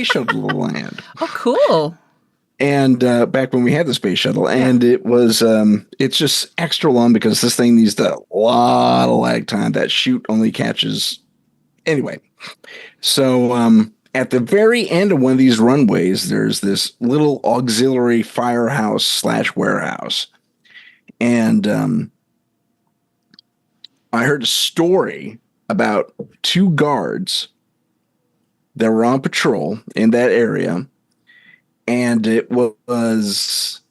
shuttle to land. Oh, cool. And back when we had the space shuttle, and it was it's just extra long because this thing needs a lot of lag time. That chute only catches anyway. So at the very end of one of these runways, there's this little auxiliary firehouse / warehouse, and I heard a story about 2 guards that were on patrol in that area. And it was,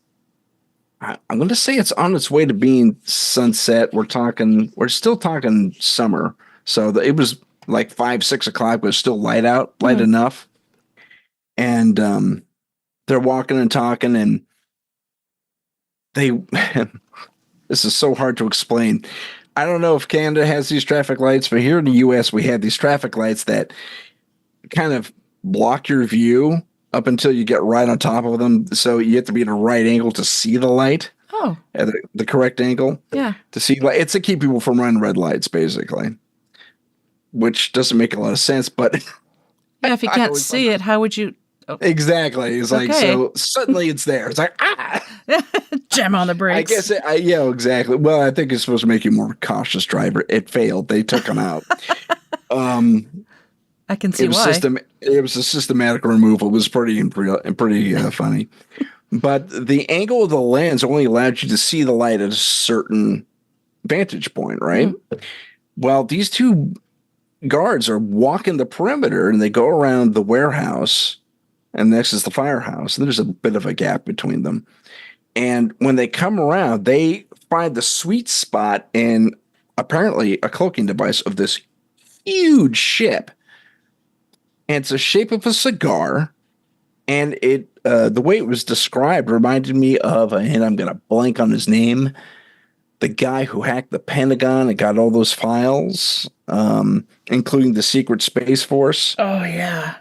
I'm going to say it's on its way to being sunset. We're still talking summer. So it was like 5, 6 o'clock, but it was still light enough. And they're walking and talking, and this is so hard to explain. I don't know if Canada has these traffic lights, but here in the U.S., we have these traffic lights that kind of block your view up until you get right on top of them. So you have to be at a right angle to see the light. Oh. At the correct angle. Yeah. To see light. It's to keep people from running red lights, basically. Which doesn't make a lot of sense, but... Yeah, if you can't see it, how would you... Oh. Exactly. It's like, so suddenly it's there. It's like, jam on the brakes. I guess, yeah, exactly. Well, I think it's supposed to make you a more cautious driver. It failed. They took them out. I can see why. It was a systematic removal. It was pretty funny. But the angle of the lens only allowed you to see the light at a certain vantage point, right? Mm-hmm. Well, these 2 guards are walking the perimeter, and they go around the warehouse, and next is the firehouse. And there's a bit of a gap between them. And when they come around, they find the sweet spot in apparently a cloaking device of this huge ship. And it's the shape of a cigar, and it the way it was described reminded me of, and I'm going to blank on his name, the guy who hacked the Pentagon and got all those files, including the Secret Space Force. Oh, yeah.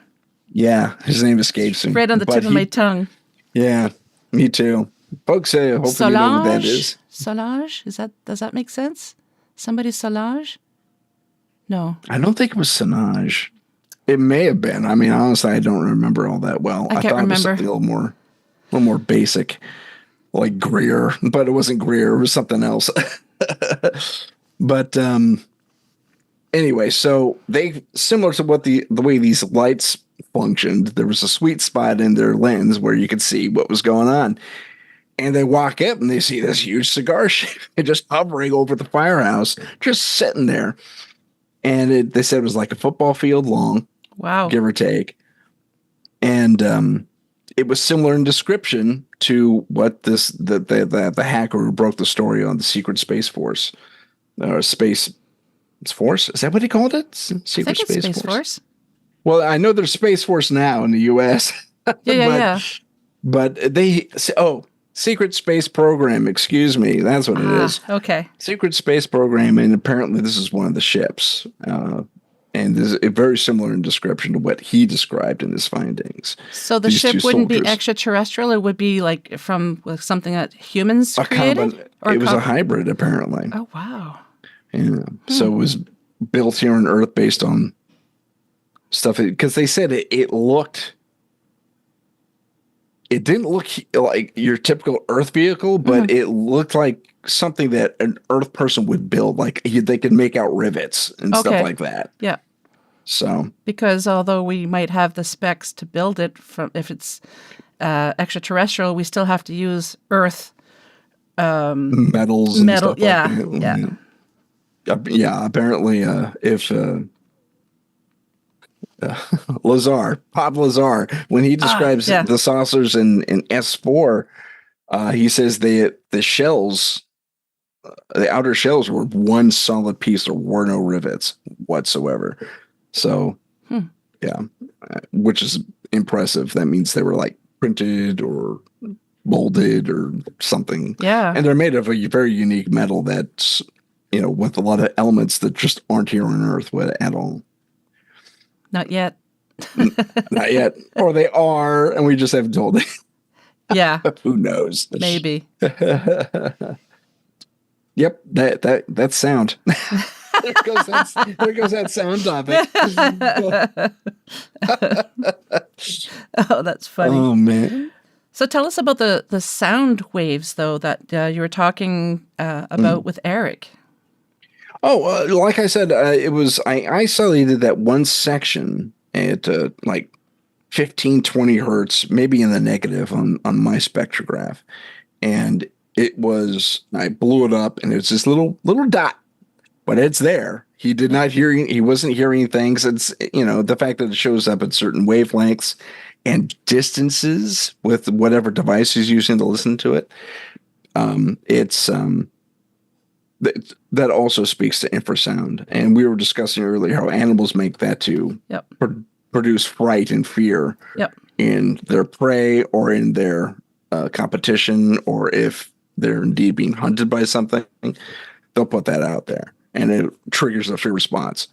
Yeah, his name escapes me. Right on the tip of my tongue. Yeah, me too. Folks say, hopefully you know what that is. Solange? Does that make sense? Somebody Solange? No. I don't think it was Solange. It may have been. I mean, honestly, I don't remember all that well. I can't thought remember. It was something a little more basic, like Greer, but it wasn't Greer. It was something else. But anyway, so they similar to what the way these lights functioned. There was a sweet spot in their lens where you could see what was going on. And they walk up and they see this huge cigar shape just hovering over the firehouse, just sitting there. And they said it was like a football field long, wow, give or take. And it was similar in description to what the hacker who broke the story on the Secret Space Force, or Space Force. Is that what he called it? Secret Space Force. Well, I know there's Space Force now in the U.S. Yeah. But Secret Space Program, excuse me. That's what it is. Okay. Secret Space Program, and apparently this is one of the ships. And is very similar in description to what he described in his findings. So the ship wouldn't be extraterrestrial; it would be like from something that humans created? It was a hybrid, apparently. Oh, wow. Yeah. So it was built here on Earth based on stuff, because they said it didn't look like your typical Earth vehicle, but it looked like something that an Earth person would build. Like they could make out rivets and stuff like that. Yeah. So because although we might have the specs to build it, if it's extraterrestrial, we still have to use Earth metals and stuff yeah, like that. Yeah. Apparently, if Pop Lazar, when he describes the saucers in S4, he says the shells, the outer shells were one solid piece. There were no rivets whatsoever. So, yeah, which is impressive. That means they were like printed or molded or something. Yeah. And they're made of a very unique metal that's, with a lot of elements that just aren't here on Earth at all. Not yet. Not yet. Or they are, and we just haven't told it. Yeah. Who knows? Maybe. Yep. That sound. there goes that sound topic. Oh, that's funny. Oh, man. So tell us about the sound waves, though, that you were talking about with Eric. Oh, like I said, I isolated that one section at like 15, 20 hertz, maybe in the negative on my spectrograph. And I blew it up, and it's this little dot, but it's there. He wasn't hearing things. It's, the fact that it shows up at certain wavelengths and distances with whatever device he's using to listen to it. That also speaks to infrasound. And we were discussing earlier how animals make that to produce fright and fear in their prey or in their competition, or if they're indeed being hunted by something, they'll put that out there, and it triggers a fear response.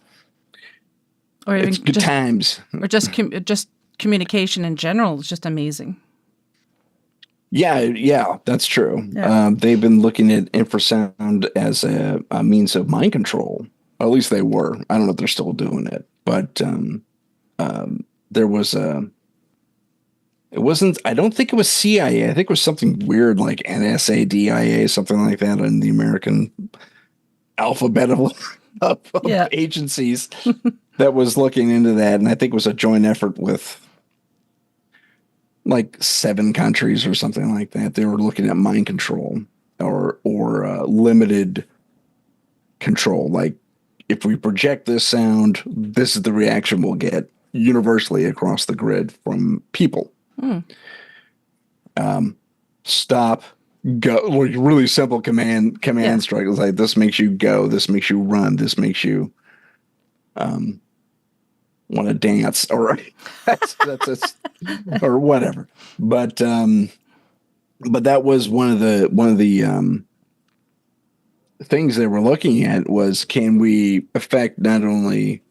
Or even it's good times. Or just communication in general is just amazing. Yeah, that's true. Yeah. They've been looking at infrasound as a means of mind control. At least they were. I don't know if they're still doing it, but there was it wasn't. I don't think it was CIA. I think it was something weird like NSA, DIA, something like that, in the American alphabet of agencies that was looking into that, and I think it was a joint effort with like 7 countries or something like that. They were looking at mind control or limited control. Like, if we project this sound, this is the reaction we'll get universally across the grid from people. Stop, go. Like, really simple command structures like this makes you go, this makes you run, this makes you want to dance, or that's or whatever. But that was one of the things they were looking at was, can we affect not only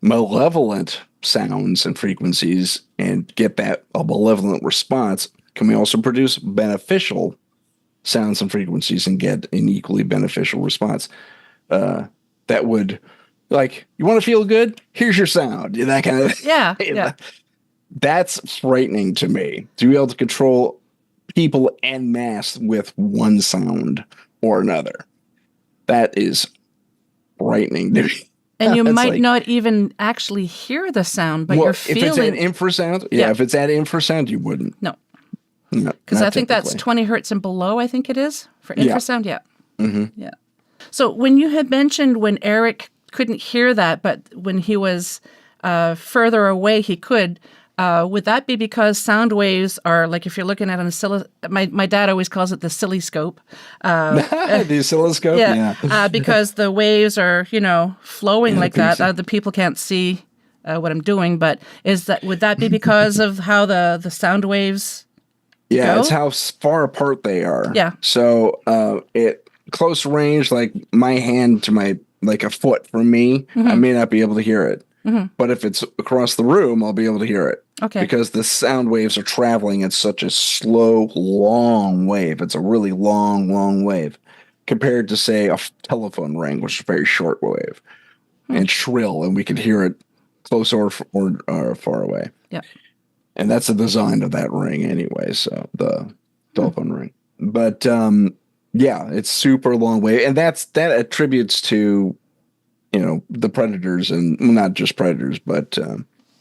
malevolent sounds and frequencies and get that a malevolent response, can we also produce beneficial sounds and frequencies and get an equally beneficial response that would Like, you want to feel good? Here's your sound. That kind of Yeah. Yeah. That's frightening to me, to be able to control people en masse with one sound or another. That is frightening to me. And you It's might like, not even actually hear the sound, but you're feeling. If it's at infrasound, if it's at infrasound, you wouldn't. No. No, Because not I think that's typically. 20 hertz and below, I think it is, for Yeah. infrasound. Yeah. Mm-hmm. Yeah. So when you had mentioned when Eric couldn't hear that, but when he was further away, he could, would that be because sound waves are, like if you're looking at my dad always calls it the silly scope. The oscilloscope? Yeah. Because the waves are, flowing like that. The people can't see what I'm doing, but would that be because of how the sound waves go? It's how far apart they are. Yeah. So at close range, like my hand to like a foot from me, I may not be able to hear it. Mm-hmm. But if it's across the room, I'll be able to hear it. Okay. Because the sound waves are traveling at such a slow, long wave. It's a really long, long wave compared to, say, a telephone ring, which is a very short wave and shrill, and we can hear it close or far away. Yeah. And that's the design of that ring anyway, so the telephone ring. But it's super long wave, and that attributes to the predators, and not just predators, but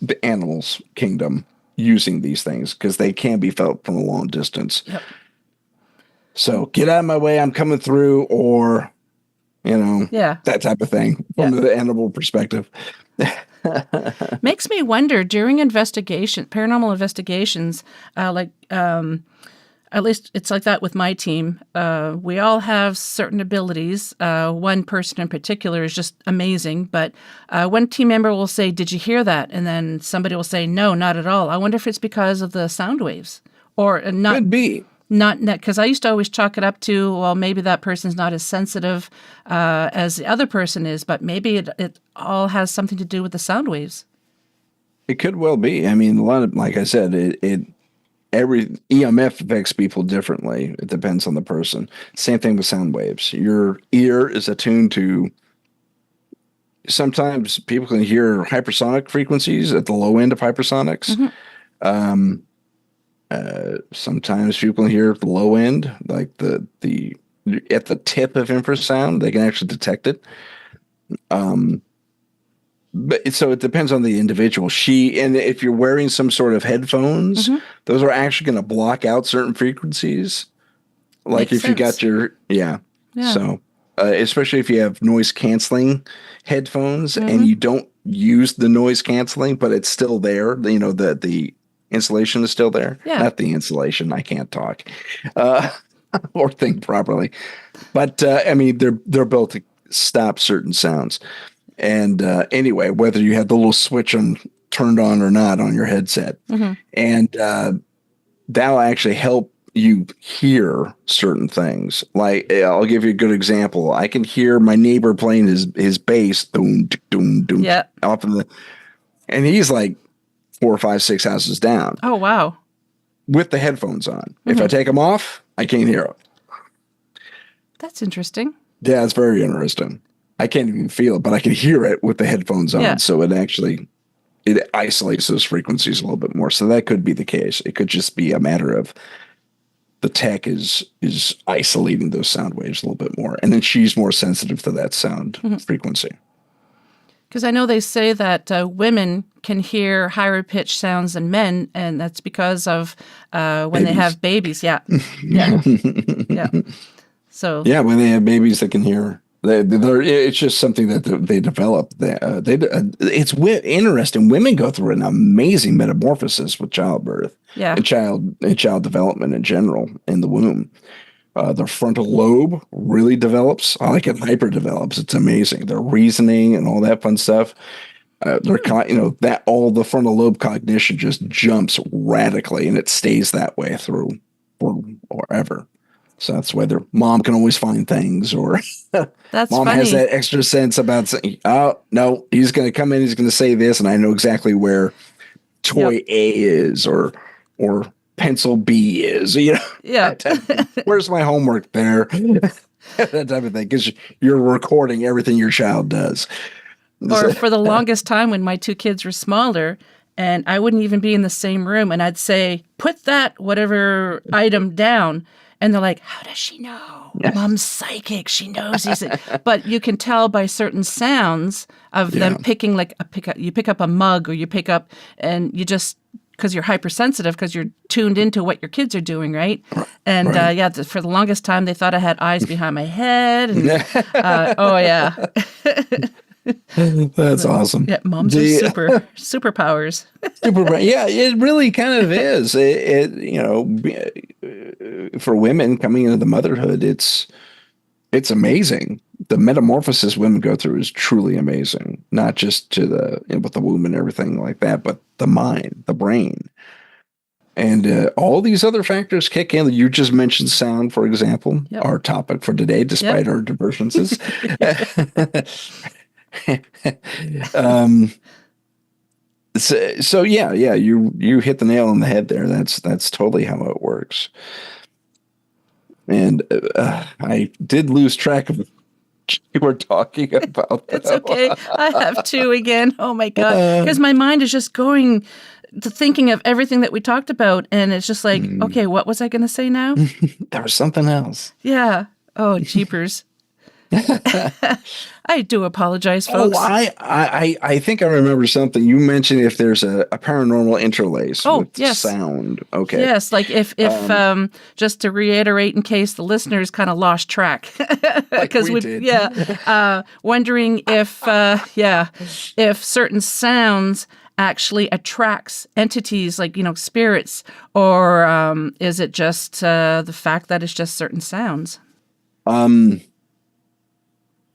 the animals kingdom using these things because they can be felt from a long distance. Yep. So get out of my way, I'm coming through, or that type of thing from the animal perspective. Makes me wonder during paranormal investigations, at least it's like that with my team. We all have certain abilities. One person in particular is just amazing, but one team member will say, "Did you hear that?" And then somebody will say, "No, not at all." I wonder if it's because of the sound waves, or not. Could be. Not because I used to always chalk it up to, well, maybe that person's not as sensitive as the other person is, but maybe it all has something to do with the sound waves. It could well be. I mean, a lot of, like I said, every EMF affects people differently. It depends on the person. Same thing with sound waves. Your ear is attuned to. Sometimes people can hear hypersonic frequencies at the low end of hypersonics. Mm-hmm. Sometimes people can hear at the low end, like the at the tip of infrasound, they can actually detect it. But so it depends on the individual. And if you're wearing some sort of headphones, mm-hmm. those are actually going to block out certain frequencies. Like Makes if you got sense. yeah. So especially if you have noise canceling headphones mm-hmm. and you don't use the noise canceling, but it's still there. The insulation is still there. Yeah. Not the insulation. I can't talk or think properly. But I mean, they're built to stop certain sounds. And anyway, whether you have the little switch turned on or not on your headset, mm-hmm. and that'll actually help you hear certain things. Like I'll give you a good example. I can hear my neighbor playing his bass, doom, doom, doom, off in and he's like 4, 5, 6 houses down. Oh wow! With the headphones on. Mm-hmm. If I take them off, I can't hear it. That's interesting. Yeah, it's very interesting. I can't even feel it, but I can hear it with the headphones on. Yeah. So it isolates those frequencies a little bit more. So that could be the case. It could just be a matter of the tech is isolating those sound waves a little bit more. And then she's more sensitive to that sound mm-hmm. frequency. Because I know they say that women can hear higher pitched sounds than men, and that's because of when they have babies. Yeah. Yeah. Yeah. So yeah, when they have babies, they can hear. It's just something that they develop. It's interesting. Women go through an amazing metamorphosis with childbirth, and child development in general in the womb. Their frontal lobe really develops. I like it hyper develops. It's amazing. Their reasoning and all that fun stuff. That all the frontal lobe cognition just jumps radically, and it stays that way through forever. So that's why their mom can always find things, or that's mom funny. Has that extra sense about saying, "Oh no, he's going to come in, he's going to say this, and I know exactly where toy A is, or pencil B is." Yeah. Where's my homework there? That type of thing, because you're recording everything your child does. Or for the longest time when my two kids were smaller and I wouldn't even be in the same room and I'd say, put that whatever item down. And they're like, how does she know? Mom's psychic. She knows these things. But you can tell by certain sounds of them picking you pick up a mug or you pick up and you just, because you're hypersensitive, because you're tuned into what your kids are doing, right? And for the longest time, they thought I had eyes behind my head. And, That's awesome. Yeah, moms are superpowers. Yeah, it really kind of is. For women coming into the motherhood, it's amazing. The metamorphosis women go through is truly amazing. Not just to with the womb and everything like that, but the mind, the brain, and all these other factors kick in. You just mentioned sound, for example, our topic for today, despite our divergences. So you hit the nail on the head there. That's totally how it works. And I did lose track of what you were talking about. It's okay. I have two again. Oh my God. Because my mind is just going to thinking of everything that we talked about. And it's just like, okay, what was I going to say now? There was something else. Yeah. Oh, jeepers. I do apologize, folks. Oh, I think I remember something. You mentioned if there's a paranormal interlace with sound. Okay. Yes, like if just to reiterate in case the listeners kind of lost track. Because we did. Wondering if certain sounds actually attracts entities like, spirits, or is it just the fact that it's just certain sounds?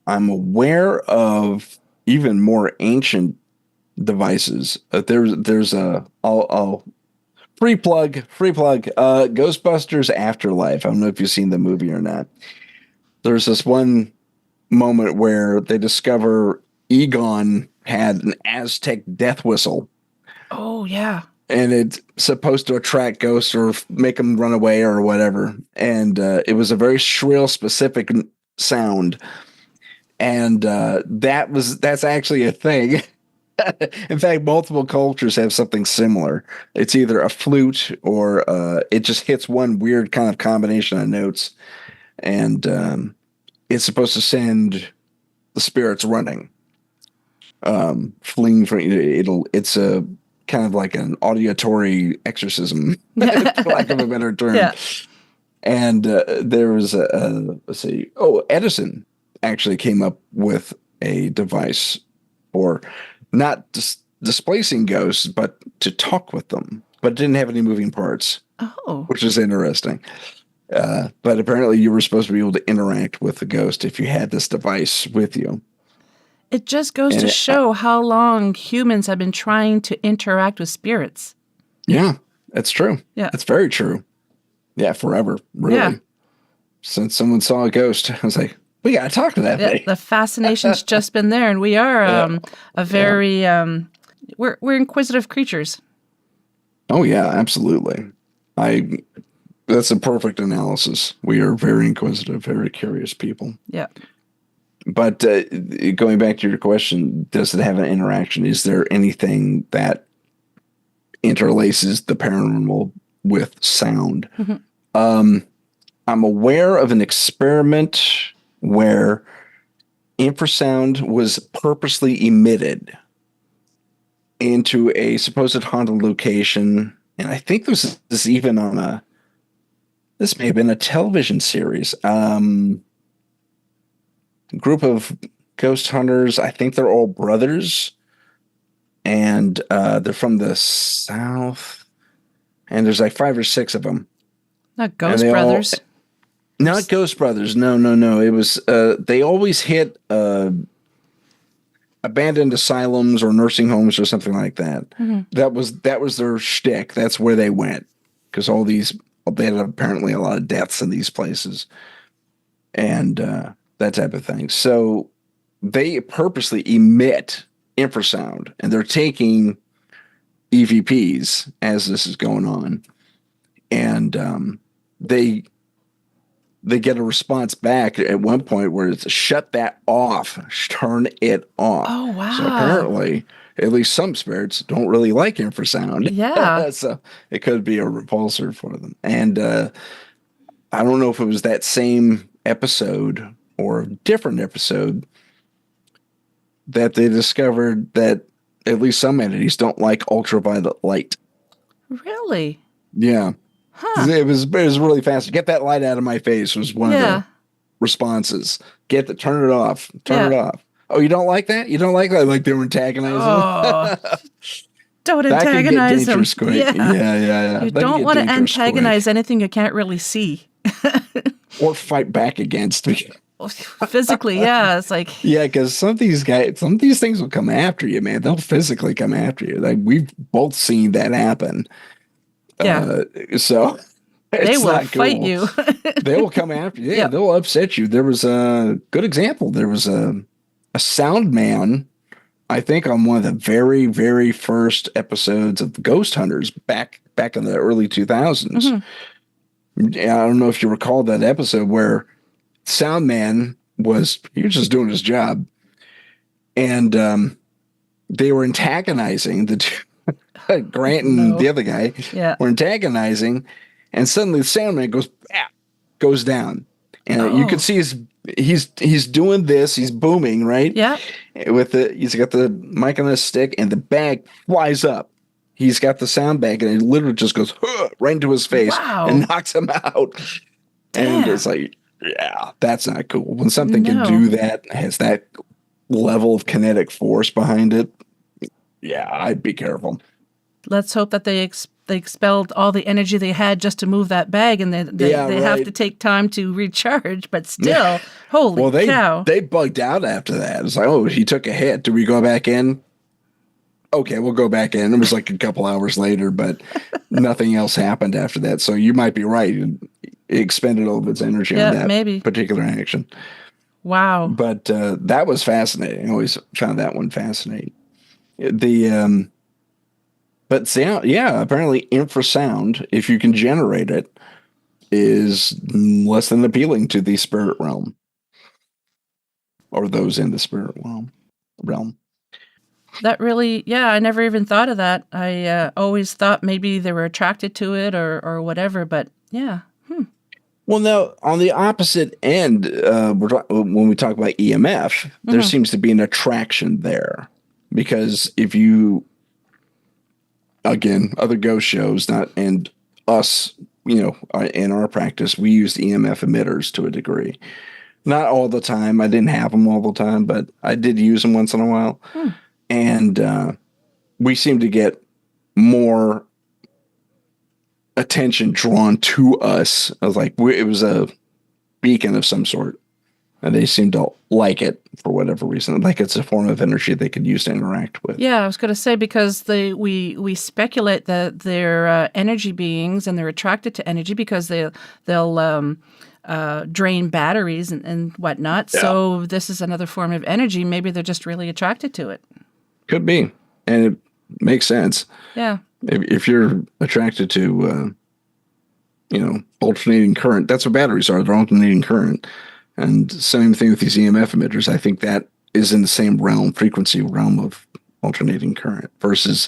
I'm aware of even more ancient devices. There's I'll free plug, Ghostbusters Afterlife. I don't know if you've seen the movie or not. There's this one moment where they discover Egon had an Aztec death whistle. Oh, yeah. And it's supposed to attract ghosts or make them run away or whatever. And it was a very shrill, specific sound. And that's actually a thing. In fact, multiple cultures have something similar. It's either a flute or it just hits one weird kind of combination of notes, and it's supposed to send the spirits running, fleeing from it'll. It's a kind of like an auditory exorcism, for lack of a better term. Yeah. And there was Edison actually came up with a device for not displacing ghosts, but to talk with them, but it didn't have any moving parts. Oh, which is interesting. But apparently you were supposed to be able to interact with the ghost if you had this device with you. It just goes to show how long humans have been trying to interact with spirits. Yeah, that's true. Yeah. That's very true. Yeah, forever, really. Yeah. Since someone saw a ghost, I was like, we got to talk to that thing. The fascination's just been there, and we are a very we're inquisitive creatures. Oh yeah, absolutely. That's a perfect analysis. We are very inquisitive, very curious people. Yeah. But going back to your question, does it have an interaction? Is there anything that interlaces the paranormal with sound? Mm-hmm. I'm aware of an experiment where infrasound was purposely emitted into a supposed haunted location. And I think this is even on this may have been a television series. Group of ghost hunters. I think they're all brothers. And they're from the South. And there's like 5 or 6 of them. Not Ghost Brothers. Not Ghost Brothers. No. It was, they always hit abandoned asylums or nursing homes or something like that. Mm-hmm. That was their shtick. That's where they went. Because they had apparently a lot of deaths in these places. And that type of thing. So they purposely emit infrasound. And they're taking EVPs as this is going on. And they they get a response back at one point where it's shut that off, turn it off. Oh, wow. So apparently, at least some spirits don't really like infrasound. Yeah. So it could be a repulsor for them. And I don't know if it was that same episode or a different episode that they discovered that at least some entities don't like ultraviolet light. Really? Yeah. Huh. It was really fast. Get that light out of my face was one of the responses. Turn it off. Turn it off. Oh, you don't like that? You don't like that? Like they were antagonizing? Oh, don't that antagonize them. Quick. Yeah. You don't want to antagonize anything you can't really see. Or fight back against. Physically, yeah. It's like... Yeah, because some of these things will come after you, man. They'll physically come after you. Like, we've both seen that happen. Yeah. So they will fight you. They will come after you. Yeah, they'll upset you. There was a good example. There was a sound man, I think, on one of the very, very first episodes of Ghost Hunters back in the early 2000s. Mm-hmm. I don't know if you recall that episode where sound man was just doing his job, and they were antagonizing the two. Grant and the other guy were antagonizing, and suddenly the sound man goes down, and you can see he's doing this, he's booming, right? Yeah. He's got the mic on his stick, and the bag flies up. He's got the sound bag, and it literally just goes right into his face and knocks him out. Damn. And it's like, yeah, that's not cool. When something can do that, has that level of kinetic force behind it, yeah, I'd be careful. Let's hope that they expelled all the energy they had just to move that bag, and they have to take time to recharge. But still, holy cow! They bugged out after that. It's like, oh, he took a hit. Do we go back in? Okay, we'll go back in. It was like a couple hours later, but nothing else happened after that. So you might be right. It expended all of its energy on that particular action. Wow! But that was fascinating. I always found that one fascinating. But sound, apparently infrasound, if you can generate it, is less than appealing to the spirit realm or those in the spirit realm. That really, I never even thought of that. I always thought maybe they were attracted to it or whatever, but yeah. Well, now, on the opposite end, when we talk about EMF, there seems to be an attraction there. Because if you... Again, other ghost shows, and us, in our practice, we used EMF emitters to a degree. Not all the time. I didn't have them all the time, but I did use them once in a while. And we seemed to get more attention drawn to us. I was like, it was a beacon of some sort. And they seem to like it for whatever reason. Like it's a form of energy they could use to interact with. Yeah, I was going to say, because we speculate that they're energy beings and they're attracted to energy because they'll drain batteries and whatnot. Yeah. So this is another form of energy. Maybe they're just really attracted to it. Could be. And it makes sense. Yeah. If you're attracted to, alternating current, that's what batteries are. They're alternating current. And same thing with these EMF emitters. I think that is in the same frequency realm of alternating current versus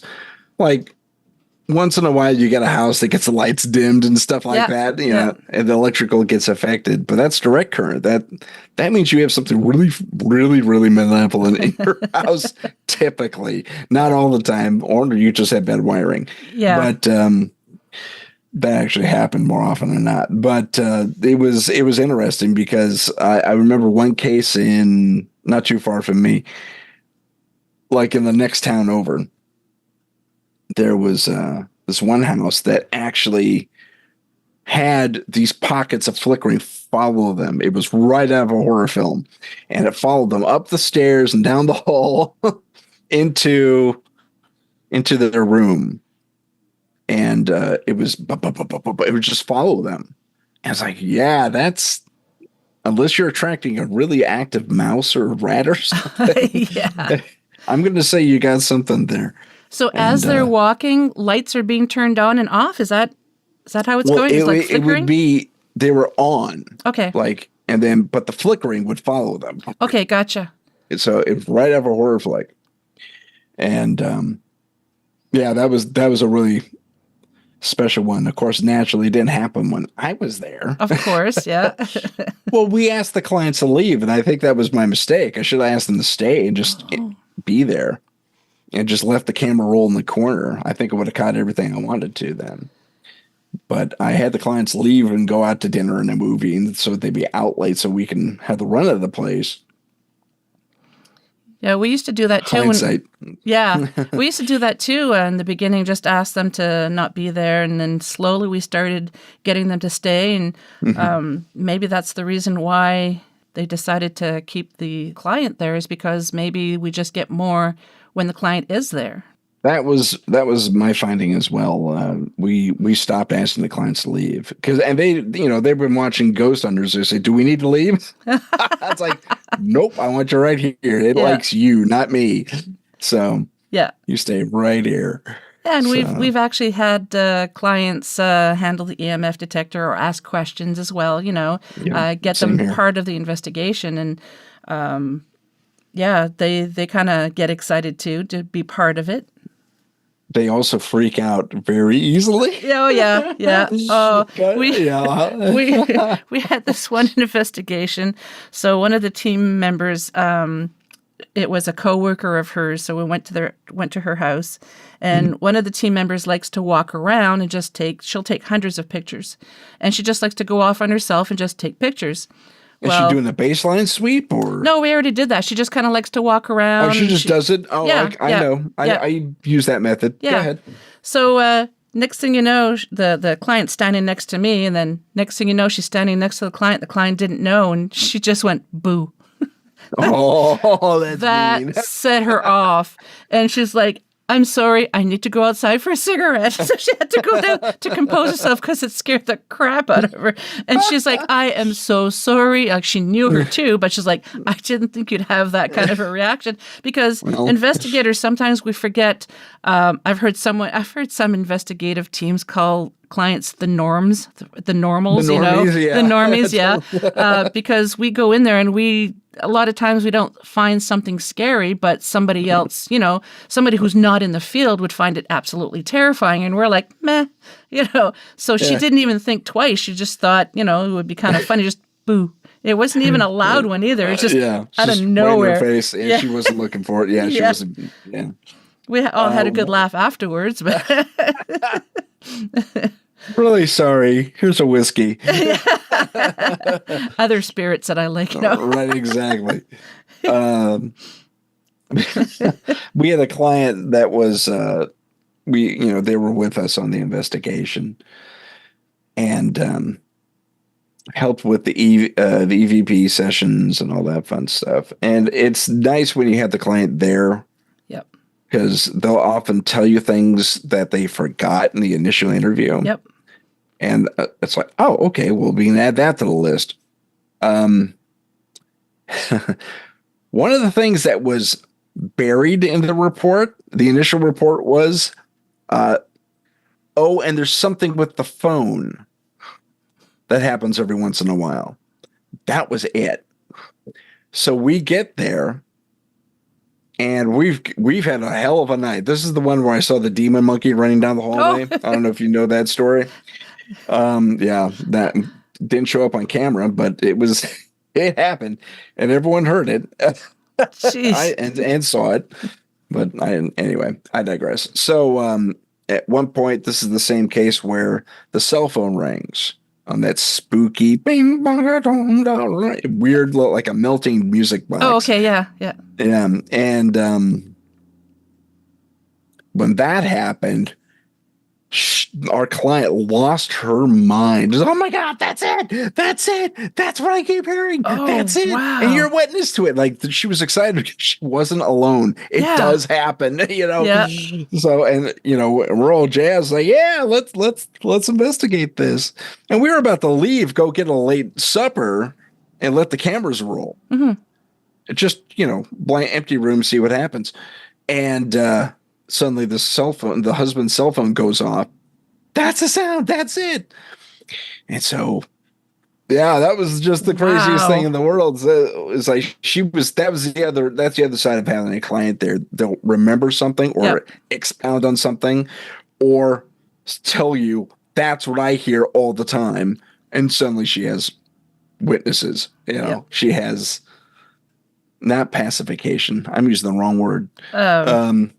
like once in a while you get a house that gets the lights dimmed and stuff like that, and the electrical gets affected, but that's direct current. That means you have something really, really, really malevolent in your house, typically, not all the time, or you just have bad wiring. Yeah. But, that actually happened more often than not, but it was interesting because I remember one case in not too far from me, like in the next town over, there was this one house that actually had these pockets of flickering follow them. It was right out of a horror film, and it followed them up the stairs and down the hall into their room. And it would just follow them. And it's like, that's, unless you're attracting a really active mouse or rat or something. I'm going to say you got something there. So as they're walking, lights are being turned on and off. Is that how it's going? It's like flickering? they were on. Okay. But the flickering would follow them. Okay, gotcha. And so it was right after a horror flick. And that was a really special one. Of course, naturally, it didn't happen when I was there. Of course, yeah. Well, we asked the clients to leave, and I think that was my mistake. I should have asked them to stay and just be there and just left the camera roll in the corner. I think it would have caught everything I wanted to then. But I had the clients leave and go out to dinner and a movie, and so they'd be out late so we can have the run of the place. Yeah, we used to do that too. Hindsight. We used to do that too in the beginning, just ask them to not be there. And then slowly we started getting them to stay. And maybe that's the reason why they decided to keep the client there, is because maybe we just get more when the client is there. That was my finding as well. We stopped asking the clients to leave and they've been watching Ghost Hunters. They say, "Do we need to leave?" It's like, nope. I want you right here. It likes you, not me. So you stay right here. Yeah, and we've actually had clients handle the EMF detector or ask questions as well. Get them part of the investigation, and they kind of get excited too to be part of it. They also freak out very easily. Oh, yeah. Oh, we had this one investigation. So one of the team members, it was a coworker of hers. So we went to her house, and one of the team members likes to walk around and she'll take hundreds of pictures, and she just likes to go off on herself and just take pictures. Is she doing a baseline sweep or? No, we already did that. She just kind of likes to walk around. Oh, she just does it? Oh, yeah, I know. I use that method. Yeah. Go ahead. So next thing you know, the client's standing next to me, and then next thing you know, she's standing next to the client. The client didn't know, and she just went, boo. That mean. Set her off. And she's like, "I'm sorry, I need to go outside for a cigarette." So she had to go down to compose herself because it scared the crap out of her. And she's like, "I am so sorry." Like, she knew her too, but she's like, "I didn't think you'd have that kind of a reaction." Because investigators, sometimes we forget. I've heard some investigative teams call clients the norms, the normals, the normies, yeah. Because we go in there and a lot of times we don't find something scary, but somebody else, somebody who's not in the field would find it absolutely terrifying. And we're like, meh, So she didn't even think twice. She just thought, it would be kind of funny, just boo. It wasn't even a loud one either. It's just out of nowhere. Right in her face, and she wasn't looking for it. Yeah, she wasn't. Yeah. We all had a good laugh afterwards, but really sorry. Here's a whiskey. Other spirits that I like. No. Right, exactly. We had a client that was they were with us on the investigation, and helped with the EVP sessions and all that fun stuff. And it's nice when you have the client there. Yep. Because they'll often tell you things that they forgot in the initial interview. Yep. And it's like, oh, okay, well, we can add that to the list. One of the things that was buried in the report, the initial report was, and there's something with the phone that happens every once in a while. That was it. So we get there, and we've had a hell of a night. This is the one where I saw the demon monkey running down the hallway. I don't know if you know that story. That didn't show up on camera, but it happened, and everyone heard it. and saw it. But anyway, I digress. So at one point, this is the same case where the cell phone rings on that spooky bing bong dong dong, weird, like a melting music box. Oh, okay, yeah. And when that happened, our client lost her mind. Just, oh my God, that's it. That's what I keep hearing. That's it. Wow. And you're witness to it. Like, she was excited because she wasn't alone. It does happen, Yeah. So, and we're all jazzed. Like, yeah, let's investigate this. And we were about to leave, go get a late supper, and let the cameras roll. Mm-hmm. Just blank, empty room, see what happens. And suddenly the husband's cell phone goes off. That's the sound. That's it. And so Yeah, that was just the craziest Wow. thing in the world. So it's like that's the other side of having a client there. They'll remember something or Yep. expound on something or tell you that's what I hear all the time. And suddenly she has witnesses. Yep. She has not pacification. I'm using the wrong word. Oh,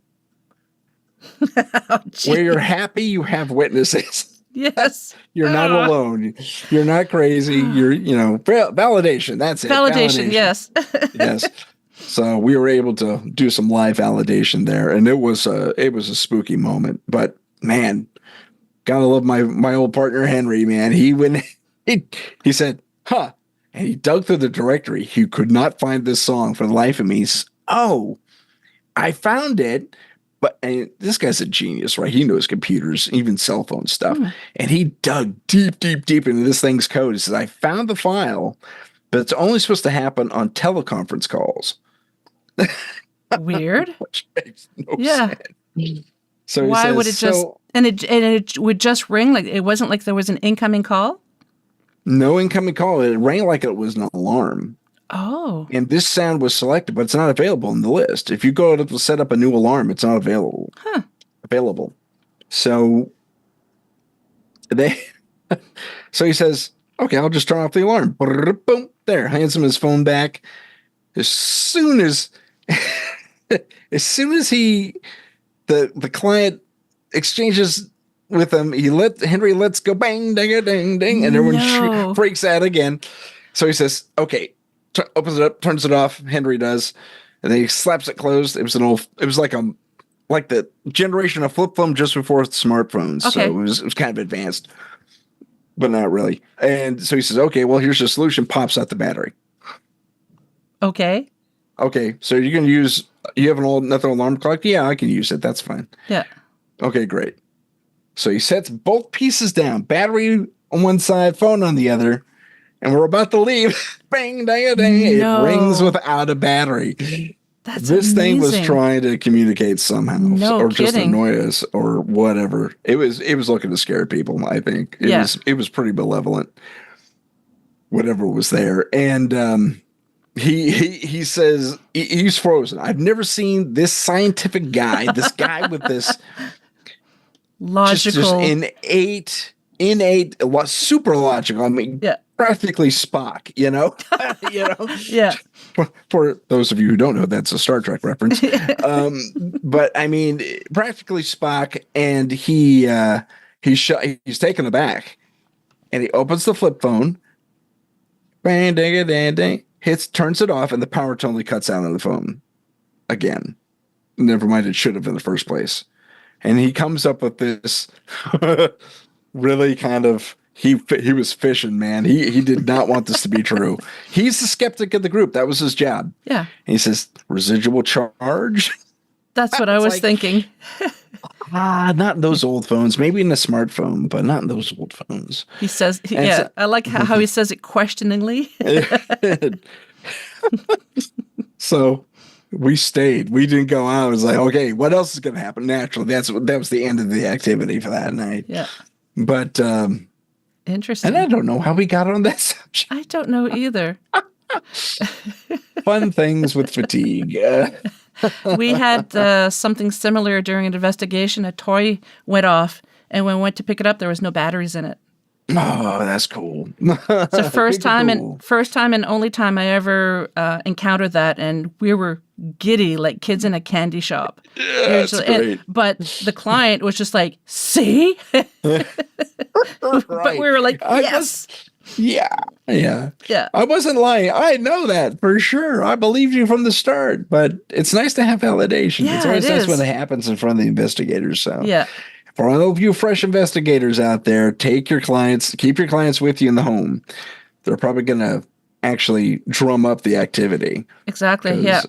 Where you're gee. happy, you have witnesses. Yes. You're not Ah. alone. You're not crazy. You're, validation. That's it. Validation, yes. Yes. So we were able to do some live validation there, and it was a spooky moment. But man, gotta love my old partner Henry. Man, he said, "Huh," and he dug through the directory. He could not find this song for the life of me. He says, "Oh, I found it." And this guy's a genius, right? He knows computers, even cell phone stuff. And he dug deep, deep, deep into this thing's code. He says, I found the file, but it's only supposed to happen on teleconference calls. Weird. Which makes no Yeah. sense. So Why would it just and it would just ring? Like it wasn't like there was an incoming call? No incoming call. It rang like it was an alarm. Oh. And this sound was selected, but it's not available in the list. If you go to set up a new alarm, it's not available. Available. So so he says, okay, I'll just turn off the alarm. Boom, there, hands him his phone back. As soon as the client exchanges with him, Henry lets go, bang, ding, ding, ding, and everyone freaks out again. So he says, okay, opens it up, turns it off. Henry does, and then he slaps it closed. It was like the generation of flip phone just before smartphones. Okay. So it was kind of advanced, but not really. And so he says, okay, well, here's the solution. Pops out the battery. Okay. Okay, so you have another alarm clock? Yeah, I can use it. That's fine. Yeah. Okay, great. So he sets both pieces down, battery on one side, phone on the other, and we're about to leave. Bang, dang, dang. No. It rings without a battery. This thing was trying to communicate somehow, or kidding. just annoy us, or whatever. It was looking to scare people. I think it was pretty malevolent. Whatever was there, and he says he's frozen. I've never seen this scientific guy. This guy with this logical, just innate, super logical. I mean, practically Spock. Yeah. For those of you who don't know, that's a Star Trek reference. But I mean, practically Spock, and he's taken aback, and he opens the flip phone, bang, ding, ding, ding, turns it off, and the power totally cuts out on the phone again. Never mind, it should have in the first place. And he comes up with this really kind of. He was fishing, man. He did not want this to be true. He's the skeptic of the group. That was his job. Yeah. And he says, residual charge? That's what I was thinking. Not in those old phones. Maybe in a smartphone, but not in those old phones. He says, I like how he says it questioningly. So we stayed. We didn't go out. It was like, okay, what else is going to happen? Naturally, that was the end of the activity for that night. Yeah. But interesting. And I don't know how we got on that subject. I don't know either. Fun things with fatigue. We had something similar during an investigation. A toy went off, and when we went to pick it up, there was no batteries in it. Oh, that's cool. It's the first time and only time I ever encountered that, and we were giddy like kids in a candy shop. Yeah, that's great. But the client was just like, "See," Right. But we were like, "Yes." Yeah. I wasn't lying. I know that for sure. I believed you from the start, but it's nice to have validation. Yeah, it's always it nice is. when it happens in front of the investigators. So yeah. For all of you fresh investigators out there, keep your clients with you in the home. They're probably going to actually drum up the activity. Exactly. Yeah.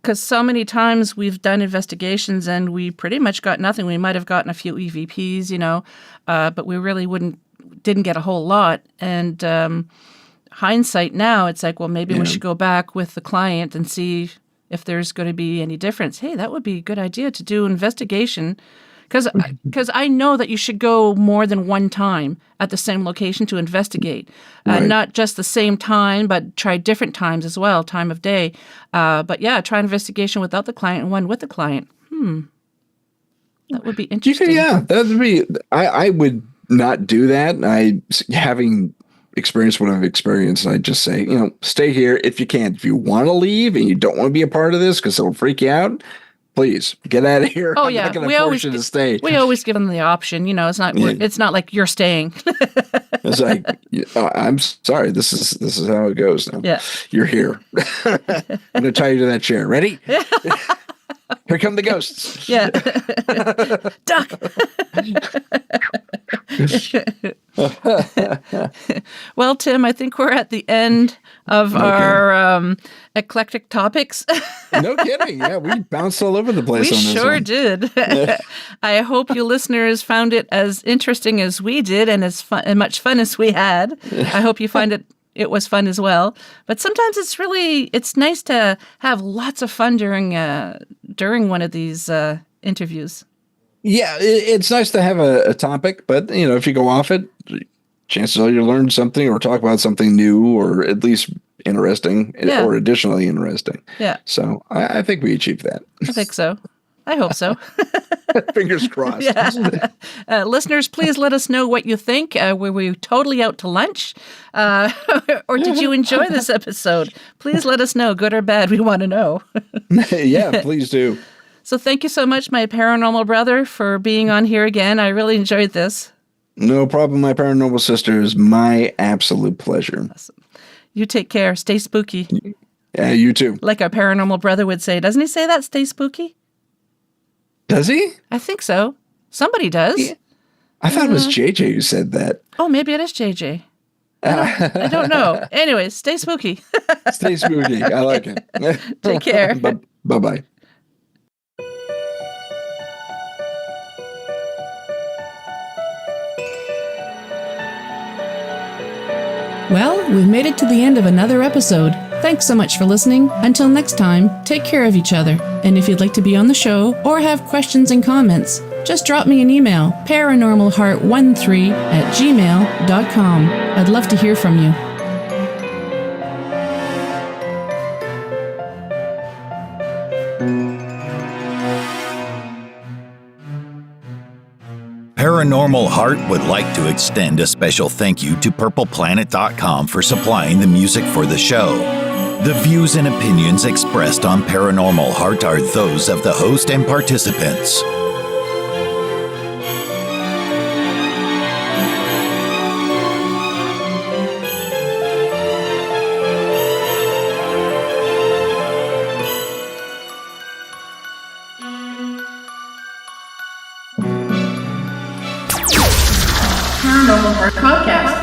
Because so many times we've done investigations and we pretty much got nothing. We might have gotten a few EVPs, but we really didn't get a whole lot. And hindsight now, it's like, well, maybe we should go back with the client and see if there's going to be any difference. Hey, that would be a good idea to do investigation. Because I know that you should go more than one time at the same location to investigate. Right. Not just the same time, but try different times as well, time of day. But yeah, try investigation without the client and one with the client. That would be interesting. That would be. I would not do that. Having experienced what I've experienced, I just say, stay here if you can. If you want to leave and you don't want to be a part of this because it'll freak you out, please get out of here. Oh, I'm yeah. not going to force you to stay. We always give them the option. It's not like you're staying. It's like, I'm sorry. This is how it goes now. Yeah. You're here. I'm going to tie you to that chair. Ready? Here come the ghosts. Yeah. Duck. Well, Tim, I think we're at the end of our eclectic topics. No kidding. Yeah, we bounced all over the place We on this sure one. did. I hope you listeners found it as interesting as we did and as much fun as we had. I hope you find it was fun as well. But sometimes it's nice to have lots of fun during one of these interviews. Yeah, it's nice to have a topic, but if you go off it, chances are you learn something or talk about something new or at least interesting or additionally interesting. Yeah. So I think we achieved that. I think so. I hope so. Fingers crossed. Yeah. Listeners, please let us know what you think. Were we totally out to lunch? Or did you enjoy this episode? Please let us know, good or bad. We want to know. Yeah, please do. So thank you so much, my paranormal brother, for being on here again. I really enjoyed this. No problem, my paranormal sister. Is my absolute pleasure. Awesome. You take care. Stay spooky. Yeah, you too. Like our paranormal brother would say. Doesn't he say that? Stay spooky? Does he? I think so. Somebody does. Yeah. I thought it was JJ who said that. Oh, maybe it is JJ. I don't know. Anyways, stay spooky. Stay spooky. I like it. Take care. Bye-bye. Well, we've made it to the end of another episode. Thanks so much for listening. Until next time, take care of each other. And if you'd like to be on the show or have questions and comments, just drop me an email, paranormalheart13@gmail.com. I'd love to hear from you. Paranormal Heart would like to extend a special thank you to purpleplanet.com for supplying the music for the show. The views and opinions expressed on Paranormal Heart are those of the host and participants. Paranormal Heart Podcast.